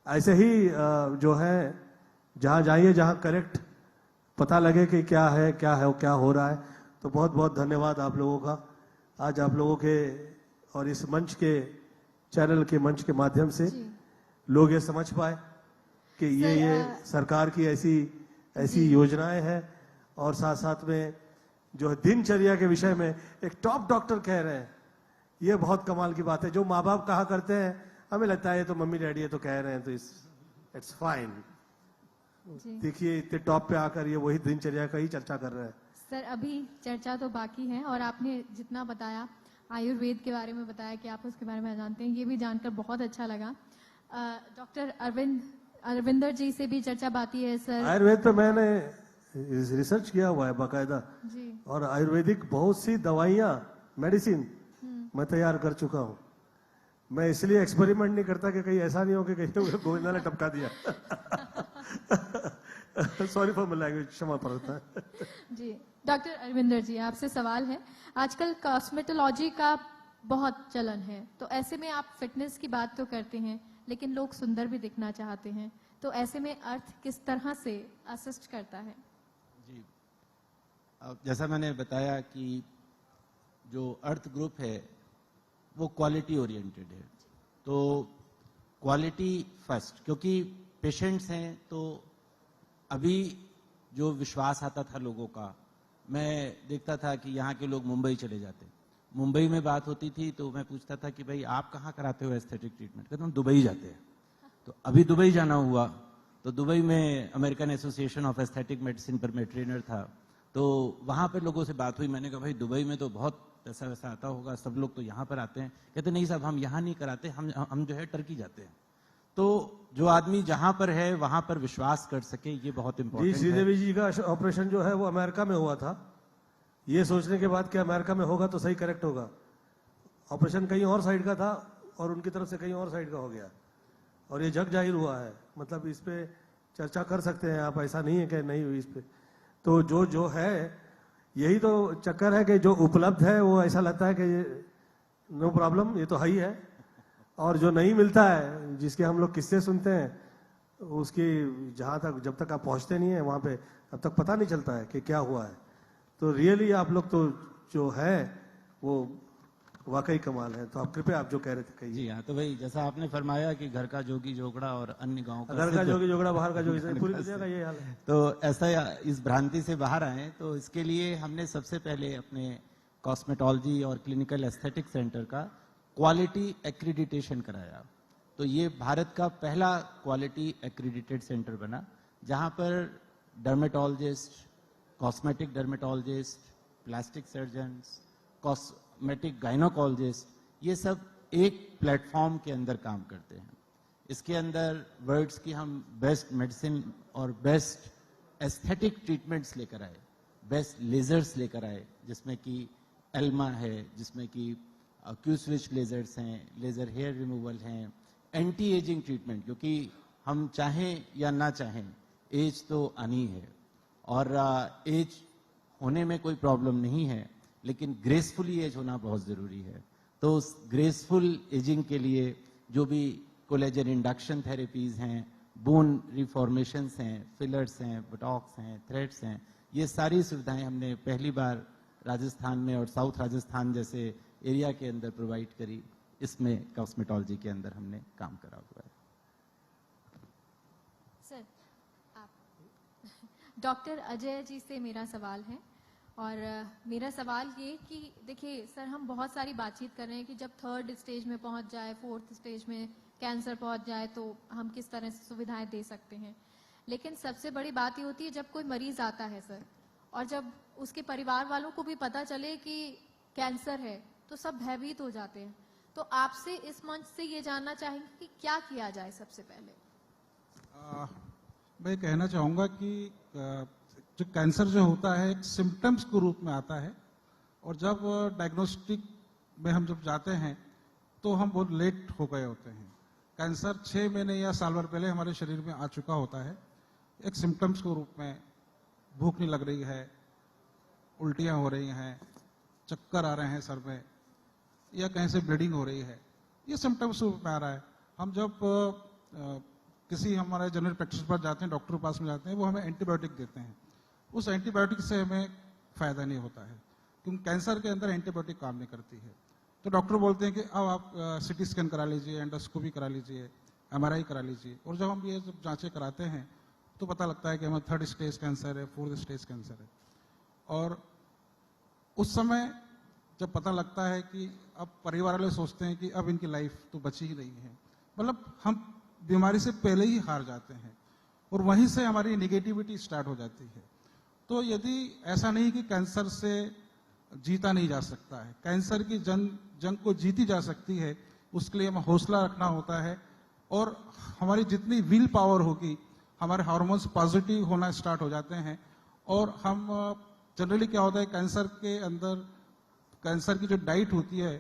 ऐसे ही जो है जहां जाइए जहां करेक्ट पता लगे कि क्या है क्या हो रहा है। तो बहुत बहुत धन्यवाद आप लोगों का, आज आप लोगों के और इस मंच के, चैनल के मंच के माध्यम से लोग ये समझ पाए कि ये सरकार की ऐसी योजनाएं हैं। और साथ साथ में जो है दिनचर्या के विषय में एक टॉप डॉक्टर कह रहे हैं, ये बहुत कमाल की बात है। जो माँ बाप कहा करते हैं, हमें लगता है ये तो मम्मी डैडी है तो कह रहे हैं तो इट्स फाइन। देखिए इतने टॉप पे आकर ये वही दिनचर्या का ही चर्चा कर रहे हैं। सर अभी चर्चा तो बाकी है, और आपने जितना बताया आयुर्वेद के बारे में बताया कि आप उसके बारे में जानते हैं, ये भी जानकर बहुत अच्छा लगा। डॉक्टर अरविंदर जी से भी चर्चा बाकी है सर। आयुर्वेद पे मैंने रिसर्च किया हुआ है बाकायदा, और आयुर्वेदिक बहुत सी दवाइयाँ, मेडिसिन मैं तैयार कर चुका हूँ। मैं इसलिए एक्सपेरिमेंट नहीं करता कि कहीं ऐसा नहीं हो कि कहीं गोविंदा ने टपका दिया। सॉरी फॉर माय लैंग्वेज, क्षमा प्रार्थना। जी डॉक्टर अरविंदर जी, आपसे सवाल है, आजकल कॉस्मेटोलॉजी का बहुत चलन है, तो ऐसे में आप फिटनेस की बात तो करते हैं लेकिन लोग सुंदर भी दिखना चाहते हैं, तो ऐसे में अर्थ किस तरह से असिस्ट करता है? जी, जैसा मैंने बताया कि जो अर्थ ग्रुप है वो क्वालिटी ओरिएंटेड है, तो क्वालिटी फर्स्ट, क्योंकि पेशेंट्स हैं तो अभी जो विश्वास आता था लोगों का, मैं देखता था कि यहाँ के लोग मुंबई चले जाते, मुंबई में बात होती थी तो मैं पूछता था कि भाई आप कहाँ कराते हो एस्थेटिक ट्रीटमेंट, कहते हम दुबई जाते हैं। तो अभी दुबई जाना हुआ तो दुबई में American association of aesthetic medicine पर मैं ट्रेनर था, तो वहाँ पर लोगों से बात हुई, मैंने कहा भाई दुबई में तो बहुत पैसा वैसा आता होगा, सब लोग तो यहाँ पर आते हैं, कहते नहीं साहब हम यहाँ नहीं कराते, हम जो है टर्की जाते हैं। तो जो आदमी जहां पर है वहां पर विश्वास कर सके, ये बहुत इंपॉर्टेंट है। श्रीदेवी जी का ऑपरेशन जो है वो अमेरिका में हुआ था, ये सोचने के बाद कि अमेरिका में होगा तो सही करेक्ट होगा। ऑपरेशन कहीं और साइड का था और उनकी तरफ से कहीं और साइड का हो गया, और ये जग जाहिर हुआ है। मतलब इस पे चर्चा कर सकते हैं आप, ऐसा नहीं है कि नहीं हुई इस पे। तो जो है यही तो चक्कर है कि जो उपलब्ध है वो ऐसा लगता है कि नो प्रॉब्लम, ये तो है ही है, और जो नहीं मिलता है, जिसके हम लोग किस्से सुनते हैं, उसकी जहाँ तक जब तक आप पहुँचते नहीं है वहाँ पे तब तक पता नहीं चलता है कि क्या हुआ है। तो रियली आप लोग तो जो है वो वाकई कमाल है। तो आप कृपया आप जो कह रहे थे कहिए। जी हाँ, तो भाई जैसा आपने फरमाया कि घर का जोगी जोगड़ा और अन्य गाँव का घर का जोगी जोगड़ा बाहर का जोगी, पूरी दुनिया का ये हाल है। तो ऐसा इस भ्रांति से बाहर आए, तो इसके लिए हमने सबसे पहले अपने कॉस्मेटोलॉजी और क्लिनिकल एस्थेटिक सेंटर का क्वालिटी एक्रीडिटेशन कराया। तो ये भारत का पहला क्वालिटी एक्रीडिटेड सेंटर बना, जहाँ पर dermatologist, cosmetic dermatologist, plastic surgeons, cosmetic gynaecologist, ये सब एक प्लेटफॉर्म के अंदर काम करते हैं। इसके अंदर वर्ड्स की हम बेस्ट मेडिसिन और बेस्ट एस्थेटिक ट्रीटमेंट्स लेकर आए, बेस्ट लेजर्स लेकर आए, जिसमें कि एल्मा है, जिसमें कि क्यू स्विच लेजर्स हैं, लेजर हेयर रिमूवल हैं, एंटी एजिंग ट्रीटमेंट, क्योंकि हम चाहें या ना चाहें एज तो आनी है और एज होने में कोई प्रॉब्लम नहीं है, लेकिन ग्रेसफुली एज होना बहुत ज़रूरी है। तो उस ग्रेसफुल एजिंग के लिए जो भी कोलेजन इंडक्शन थेरेपीज़ हैं, बोन रिफॉर्मेशंस हैं, फिलर्स हैं, बोटॉक्स हैं, थ्रेड्स हैं, ये सारी सुविधाएं हमने पहली बार राजस्थान में और साउथ राजस्थान जैसे एरिया के अंदर प्रोवाइड करी। इसमें कॉस्मेटोलॉजी के अंदर हमने काम करा हुआ है। सर, आप डॉक्टर अजय जी से मेरा सवाल है और मेरा सवाल ये कि देखिए सर, हम बहुत सारी बातचीत कर रहे हैं कि जब 3rd स्टेज में पहुंच जाए, 4th स्टेज में कैंसर पहुंच जाए तो हम किस तरह से सुविधाएं दे सकते हैं। लेकिन सबसे बड़ी बात ये होती है जब कोई मरीज आता है सर, और जब उसके परिवार वालों को भी पता चले कि कैंसर है तो सब भयभीत हो जाते हैं। तो आपसे इस मंच से ये जानना चाहेंगे कि क्या किया जाए सबसे पहले। मैं कहना चाहूँगा कि जो कैंसर जो होता है एक सिम्टम्स के रूप में आता है, और जब डायग्नोस्टिक में हम जब जाते हैं तो हम बहुत लेट हो गए होते हैं। कैंसर 6 महीने या साल भर पहले हमारे शरीर में आ चुका होता है। एक सिम्टम्स के रूप में भूख नहीं लग रही है, उल्टियाँ हो रही हैं, चक्कर आ रहे हैं सर में, या कहीं से ब्लीडिंग हो रही है, ये सिम्टम्स रूप में आ रहा है। हम जब किसी हमारे जनरल प्रैक्टिस पर जाते हैं, डॉक्टर के पास में जाते हैं, वो हमें एंटीबायोटिक देते हैं। उस एंटीबायोटिक से हमें फायदा नहीं होता है, क्योंकि कैंसर के अंदर एंटीबायोटिक काम नहीं करती है। तो डॉक्टर बोलते हैं कि अब आप सिटी स्कैन करा लीजिए, एंडोस्कोपी करा लीजिए, MRI करा लीजिए। और जब हम ये जब जांचें कराते हैं तो पता लगता है कि हमें 3rd स्टेज कैंसर है, 4th स्टेज कैंसर है। और उस समय जब पता लगता है कि अब परिवार वाले सोचते हैं कि अब इनकी लाइफ तो बची ही नहीं है, मतलब हम बीमारी से पहले ही हार जाते हैं, और वहीं से हमारी निगेटिविटी स्टार्ट हो जाती है। तो यदि ऐसा नहीं कि कैंसर से जीता नहीं जा सकता है, कैंसर की जंग को जीती जा सकती है, उसके लिए हमें हौसला रखना होता है। और हमारी जितनी विल पावर होगी, हमारे हार्मोन्स पॉजिटिव होना स्टार्ट हो जाते हैं। और हम जनरली क्या होता है, कैंसर के अंदर कैंसर की जो डाइट होती है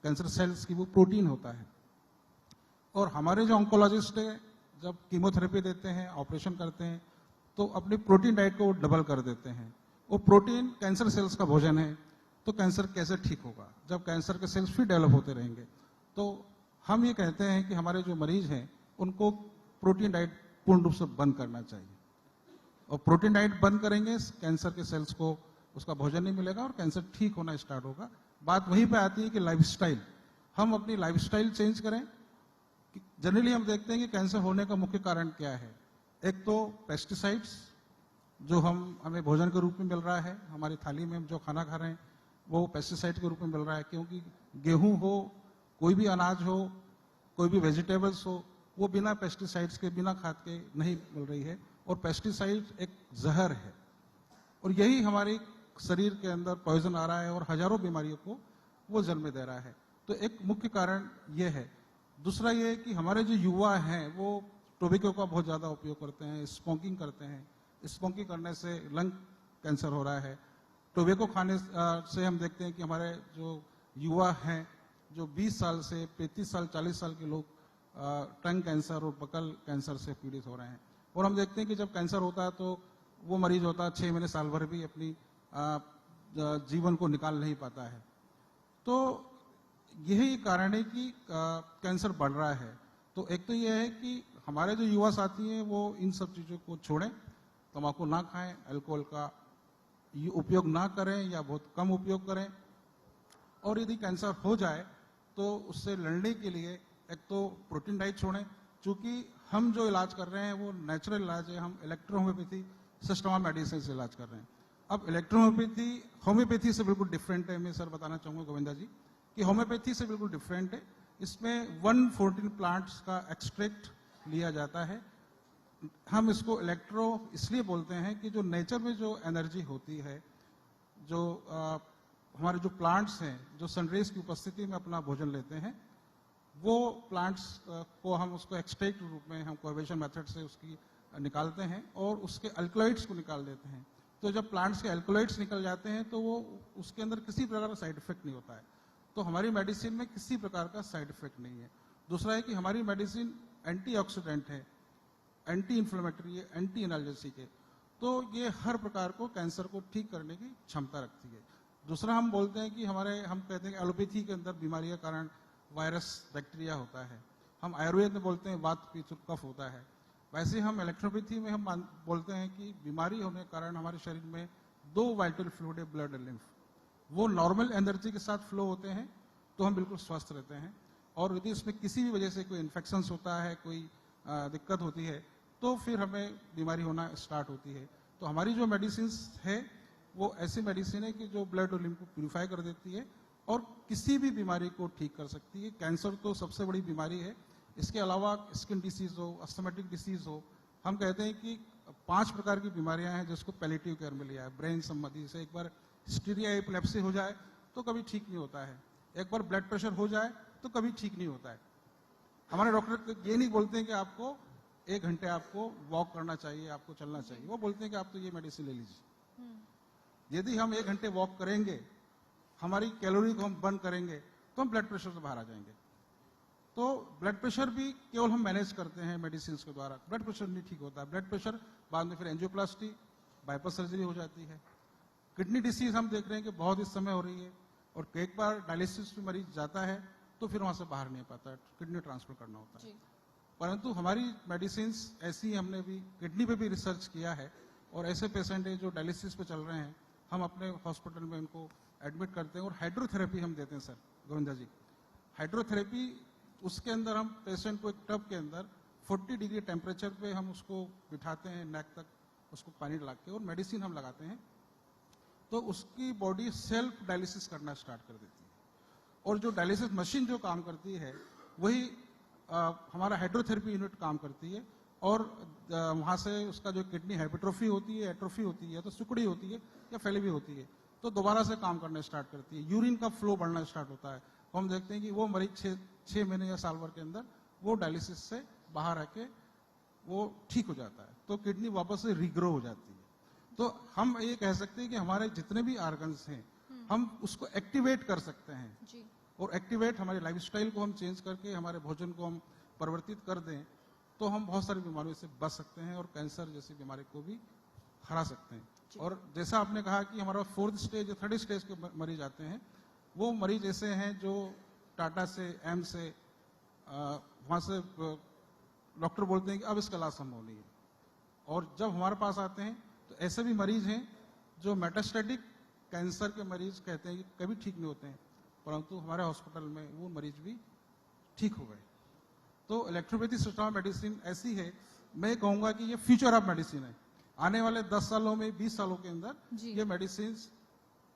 कैंसर सेल्स की, वो प्रोटीन होता है। और हमारे जो ऑन्कोलॉजिस्ट है जब कीमोथेरेपी देते हैं, ऑपरेशन करते हैं, तो अपनी प्रोटीन डाइट को डबल कर देते हैं। वो प्रोटीन कैंसर सेल्स का भोजन है, तो कैंसर कैसे ठीक होगा जब कैंसर के सेल्स फिर डेवलप होते रहेंगे। तो हम ये कहते हैं कि हमारे जो मरीज हैं उनको प्रोटीन डाइट पूर्ण रूप से बंद करना चाहिए, और प्रोटीन डाइट बंद करेंगे, कैंसर के सेल्स को उसका भोजन नहीं मिलेगा और कैंसर ठीक होना स्टार्ट होगा। बात वहीं पे आती है कि लाइफस्टाइल, हम अपनी लाइफस्टाइल चेंज करें। जनरली हम देखते हैं कि कैंसर होने का मुख्य कारण क्या है। एक तो पेस्टिसाइड्स, जो हमें भोजन के रूप में मिल रहा है, हमारी थाली में हम जो खाना खा रहे हैं वो पेस्टिसाइड के रूप में मिल रहा है, क्योंकि गेहूं हो, कोई भी अनाज हो, कोई भी वेजिटेबल्स हो, वो बिना पेस्टिसाइड्स के, बिना खाद के नहीं मिल रही है। और पेस्टिसाइड एक जहर है, और यही हमारे शरीर के अंदर पॉइजन आ रहा है और हजारों बीमारियों को वो जन्म दे रहा है। तो एक मुख्य कारण ये है। दूसरा ये कि हमारे जो युवा हैं वो टोबैको का बहुत ज़्यादा उपयोग करते हैं, स्मोकिंग करते हैं। स्मोकिंग करने से लंग कैंसर हो रहा है। टोबैको खाने से हम देखते हैं कि हमारे जो युवा हैं, जो 20 साल से 35 साल 40 साल के लोग टंग कैंसर और बकल कैंसर से पीड़ित हो रहे हैं। और हम देखते हैं कि जब कैंसर होता है तो वो मरीज होता है 6 महीने साल भर भी अपनी जीवन को निकाल नहीं पाता है। तो यही कारण है कि कैंसर बढ़ रहा है। तो एक तो यह है कि हमारे जो युवा साथी हैं वो इन सब चीज़ों को छोड़ें, तंबाकू ना खाएं, अल्कोहल का उपयोग ना करें या बहुत कम उपयोग करें। और यदि कैंसर हो जाए तो उससे लड़ने के लिए एक तो प्रोटीन डाइट छोड़ें, क्योंकि हम जो इलाज कर रहे हैं वो नेचुरल इलाज है। हम इलेक्ट्रोहोम्योपैथी सिस्टम ऑफ मेडिसिन से इलाज कर रहे हैं। अब इलेक्ट्रोहोम्योपैथी होम्योपैथी से बिल्कुल डिफरेंट है। मैं सर बताना चाहूँगा गोविंदा जी कि होम्योपैथी से बिल्कुल डिफरेंट है। इसमें 114 प्लांट्स का एक्सट्रैक्ट लिया जाता है हम इसको इलेक्ट्रो इसलिए बोलते हैं कि जो नेचर में जो एनर्जी होती है, जो हमारे जो प्लांट्स हैं जो सनरेज की उपस्थिति में अपना भोजन लेते हैं, वो प्लांट्स को हम उसको एक्सट्रैक्ट रूप में हम कोएवेशन मेथड से उसकी निकालते हैं और उसके अल्कलॉइड्स को निकाल देते हैं। तो जब प्लांट्स के अल्कलॉइड्स निकल जाते हैं तो वो उसके अंदर किसी प्रकार का साइड इफेक्ट नहीं होता है। तो हमारी मेडिसिन में किसी प्रकार का साइड इफेक्ट नहीं है। दूसरा है कि हमारी मेडिसिन एंटीऑक्सीडेंट है, एंटी इन्फ्लेमेटरी है, एंटी एनाल्जेसिक है, तो ये हर प्रकार को कैंसर को ठीक करने की क्षमता रखती है। दूसरा हम बोलते हैं कि हम कहते हैं कि एलोपैथी के अंदर बीमारी का कारण वायरस बैक्टीरिया होता है, हम आयुर्वेद में बोलते हैं वात पित्त कफ होता है, वैसे हम इलेक्ट्रोपैथी में हम बोलते हैं कि बीमारी होने के कारण हमारे शरीर में 2 वाइटल फ्लूइड है, ब्लड और लिम्फ, वो नॉर्मल एनर्जी के साथ फ्लो होते हैं तो हम बिल्कुल स्वस्थ रहते हैं। और यदि उसमें किसी भी वजह से कोई इन्फेक्शन होता है, कोई दिक्कत होती है, तो फिर हमें बीमारी होना स्टार्ट होती है। तो हमारी जो मेडिसिन है वो ऐसी मेडिसिन है कि जो ब्लड और लिम्फ को प्यूरिफाई कर देती है और किसी भी बीमारी को ठीक कर सकती है। कैंसर तो सबसे बड़ी बीमारी है, इसके अलावा स्किन डिसीज हो, अस्थमेटिक डिसीज हो, हम कहते हैं कि 5 प्रकार की बीमारियां हैं जिसको पैलिएटिव केयर में लिया है। ब्रेन संबंधी से एक बार हिस्टीरिया एपिलेप्सी हो जाए तो कभी ठीक नहीं होता है, एक बार ब्लड प्रेशर हो जाए तो कभी ठीक नहीं होता है। हमारे डॉक्टर ये नहीं बोलते हैं कि आपको 1 घंटे आपको वॉक करना चाहिए, आपको चलना चाहिए, वो बोलते हैं कि आप तो ये मेडिसिन ले लीजिए। यदि हम 1 घंटे वॉक करेंगे, हमारी कैलोरी को हम बर्न करेंगे, तो हम ब्लड प्रेशर से बाहर आ जाएंगे। तो ब्लड प्रेशर भी केवल हम मैनेज करते हैं मेडिसिन के द्वारा, ब्लड प्रेशर नहीं ठीक होता है। ब्लड प्रेशर बाद में फिर एंजियोप्लास्टी, बाईपास सर्जरी हो जाती है। किडनी डिसीज हम देख रहे हैं कि बहुत इस समय हो रही है और एक बार डायलिसिस में मरीज जाता है तो फिर वहां से बाहर नहीं पाता है, किडनी ट्रांसफर करना होता है। परंतु हमारी मेडिसिन ऐसी, हमने भी किडनी पे भी रिसर्च किया है और ऐसे पेशेंट हैं जो डायलिसिस पे चल रहे हैं, हम अपने हॉस्पिटल में उनको एडमिट करते हैं और हाइड्रोथेरेपी हम देते हैं। सर गोविंदा जी, हाइड्रोथेरेपी उसके अंदर हम पेशेंट को एक टब के अंदर 40 डिग्री टेम्परेचर पे हम उसको बिठाते हैं, नेक तक उसको पानी डाल के और मेडिसिन हम लगाते हैं, तो उसकी बॉडी सेल्फ डायलिसिस करना स्टार्ट कर देती है। और जो डायलिसिस मशीन जो काम करती है वही हमारा हाइड्रोथेरेपी यूनिट काम करती है और वहाँ से उसका जो किडनी हाइपरट्रोफी होती है, एट्रोफी होती है, तो सिकुड़ी होती है या फैली हुई होती है, तो दोबारा से काम करना स्टार्ट करती है। यूरिन का फ्लो बढ़ना स्टार्ट होता है। हम देखते हैं कि वो मरीज 6 महीने या साल भर के अंदर वो डायलिसिस से बाहर आके वो ठीक हो जाता है, तो किडनी वापस से रिग्रो हो जाती है। तो हम ये कह सकते हैं कि हमारे जितने भी ऑर्गन्स हैं हम उसको एक्टिवेट कर सकते हैं जी। और एक्टिवेट हमारे लाइफस्टाइल को हम चेंज करके हमारे भोजन को हम परिवर्तित कर दें तो हम बहुत सारी बीमारियों से बच सकते हैं और कैंसर जैसी बीमारी को भी हरा सकते हैं। और जैसा आपने कहा कि हमारा 4th स्टेज या 3rd स्टेज के मरीज आते हैं, वो मरीज ऐसे हैं जो टाटा से, एम्स से, वहाँ से डॉक्टर बोलते हैं कि अब इसका इलाज संभव नहीं है। और जब हमारे पास आते हैं तो ऐसे भी मरीज हैं जो मेटास्टेटिक कैंसर के मरीज कहते हैं कि कभी ठीक नहीं होते हैं, परंतु हमारे हॉस्पिटल में वो मरीज भी ठीक हो गए। तो इलेक्ट्रोपैथी सिस्टम ऑफ मेडिसिन ऐसी है, मैं कहूँगा कि ये फ्यूचर ऑफ मेडिसिन है। आने वाले 10 सालों में, 20 सालों के अंदर ये मेडिसिन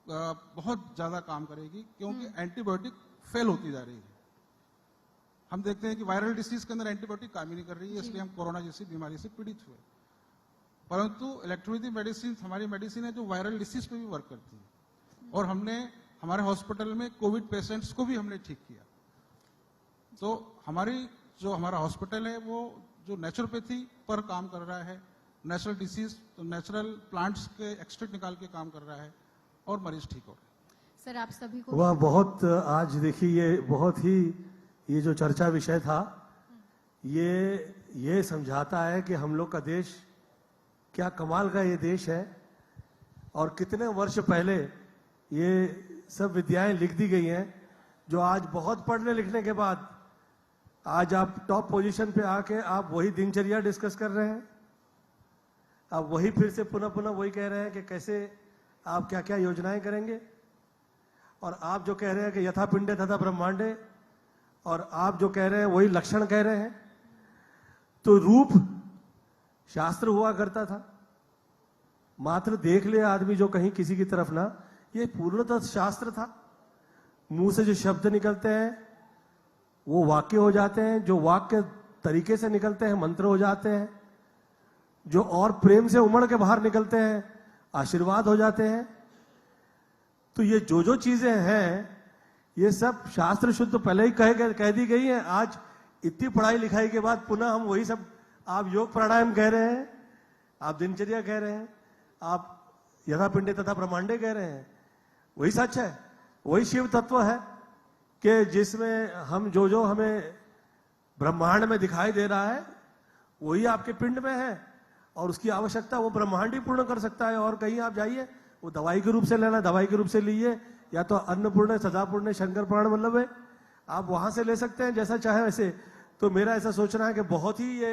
बहुत ज्यादा काम करेगी, क्योंकि एंटीबायोटिक फेल होती जा रही है। हम देखते हैं कि वायरल डिसीज के अंदर एंटीबायोटिक काम ही नहीं कर रही है, इसलिए हम कोरोना जैसी बीमारी से पीड़ित हुए। परंतु इलेक्ट्रोपैथी मेडिसिन हमारी मेडिसिन है जो वायरल डिसीज पे भी वर्क करती है और हमने हमारे हॉस्पिटल में कोविड पेशेंट्स को भी हमने ठीक किया। तो हमारा हॉस्पिटल है वो जो नेचुरोपैथी पर काम कर रहा है, नेचुरल डिसीज, तो नेचुरल प्लांट्स के एक्सट्रैक्ट निकाल के काम कर रहा है और मरीज ठीक हो रहे हैं। सर आप सभी को वह बहुत, आज देखिए ये बहुत ही, ये जो चर्चा विषय था ये समझाता है कि हम लोग का देश क्या कमाल का ये देश है और कितने वर्ष पहले ये सब विद्याएं लिख दी गई हैं, जो आज बहुत पढ़ने लिखने के बाद आज आप टॉप पोजीशन पे आके आप वही दिनचर्या डिस्कस कर रहे हैं। आप वही फिर से पुनः वही कह रहे हैं कि कैसे आप क्या क्या योजनाएं करेंगे, और आप जो कह रहे हैं कि यथा पिंडे तथा ब्रह्मांडे, और आप जो कह रहे हैं वही लक्षण कह रहे हैं। तो रूप शास्त्र हुआ करता था, मात्र देख ले आदमी जो कहीं किसी की तरफ ना, ये पूर्णतः शास्त्र था। मुंह से जो शब्द निकलते हैं वो वाक्य हो जाते हैं, जो वाक्य तरीके से निकलते हैं मंत्र हो जाते हैं। जो और प्रेम से उमड़ के बाहर निकलते हैं, आशीर्वाद हो जाते हैं। तो ये जो चीजें हैं, ये सब शास्त्र शुद्ध पहले ही कह दी गई हैं। आज इतनी पढ़ाई लिखाई के बाद पुनः हम वही सब, आप योग प्राणायाम कह रहे हैं, आप दिनचर्या कह रहे हैं, आप यथा पिंडे तथा ब्रह्मांडे कह रहे हैं, वही सच है, वही शिव तत्व है कि जिसमें हम जो हमें ब्रह्मांड में दिखाई दे रहा है वही आपके पिंड में है, और उसकी आवश्यकता वो ब्रह्मांड ही पूर्ण कर सकता है। और कहीं आप जाइए, वो दवाई के रूप से लेना, दवाई के रूप से लीजिए, या तो अन्नपूर्ण, सदापूर्ण, शंकर प्राण वल्लभ है, आप वहां से ले सकते हैं जैसा चाहे वैसे। तो मेरा ऐसा सोचना है कि बहुत ही ये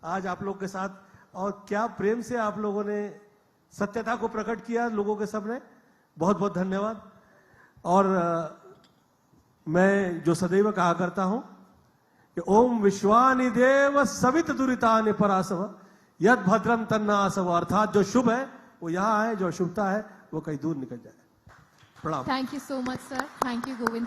आज आप लोग के साथ, और क्या प्रेम से आप लोगों ने सत्यता को प्रकट किया लोगों के सबने, बहुत बहुत धन्यवाद। और मैं जो सदैव कहा करता हूं कि ओम विश्वानि देव सवित दुरितानि परासव यद भद्रम तन्नासव, अर्थात जो शुभ है वो यहाँ है, जो अशुभता है वो कहीं दूर निकल जाए। प्रणाम। Thank you so much sir, thank you Govind.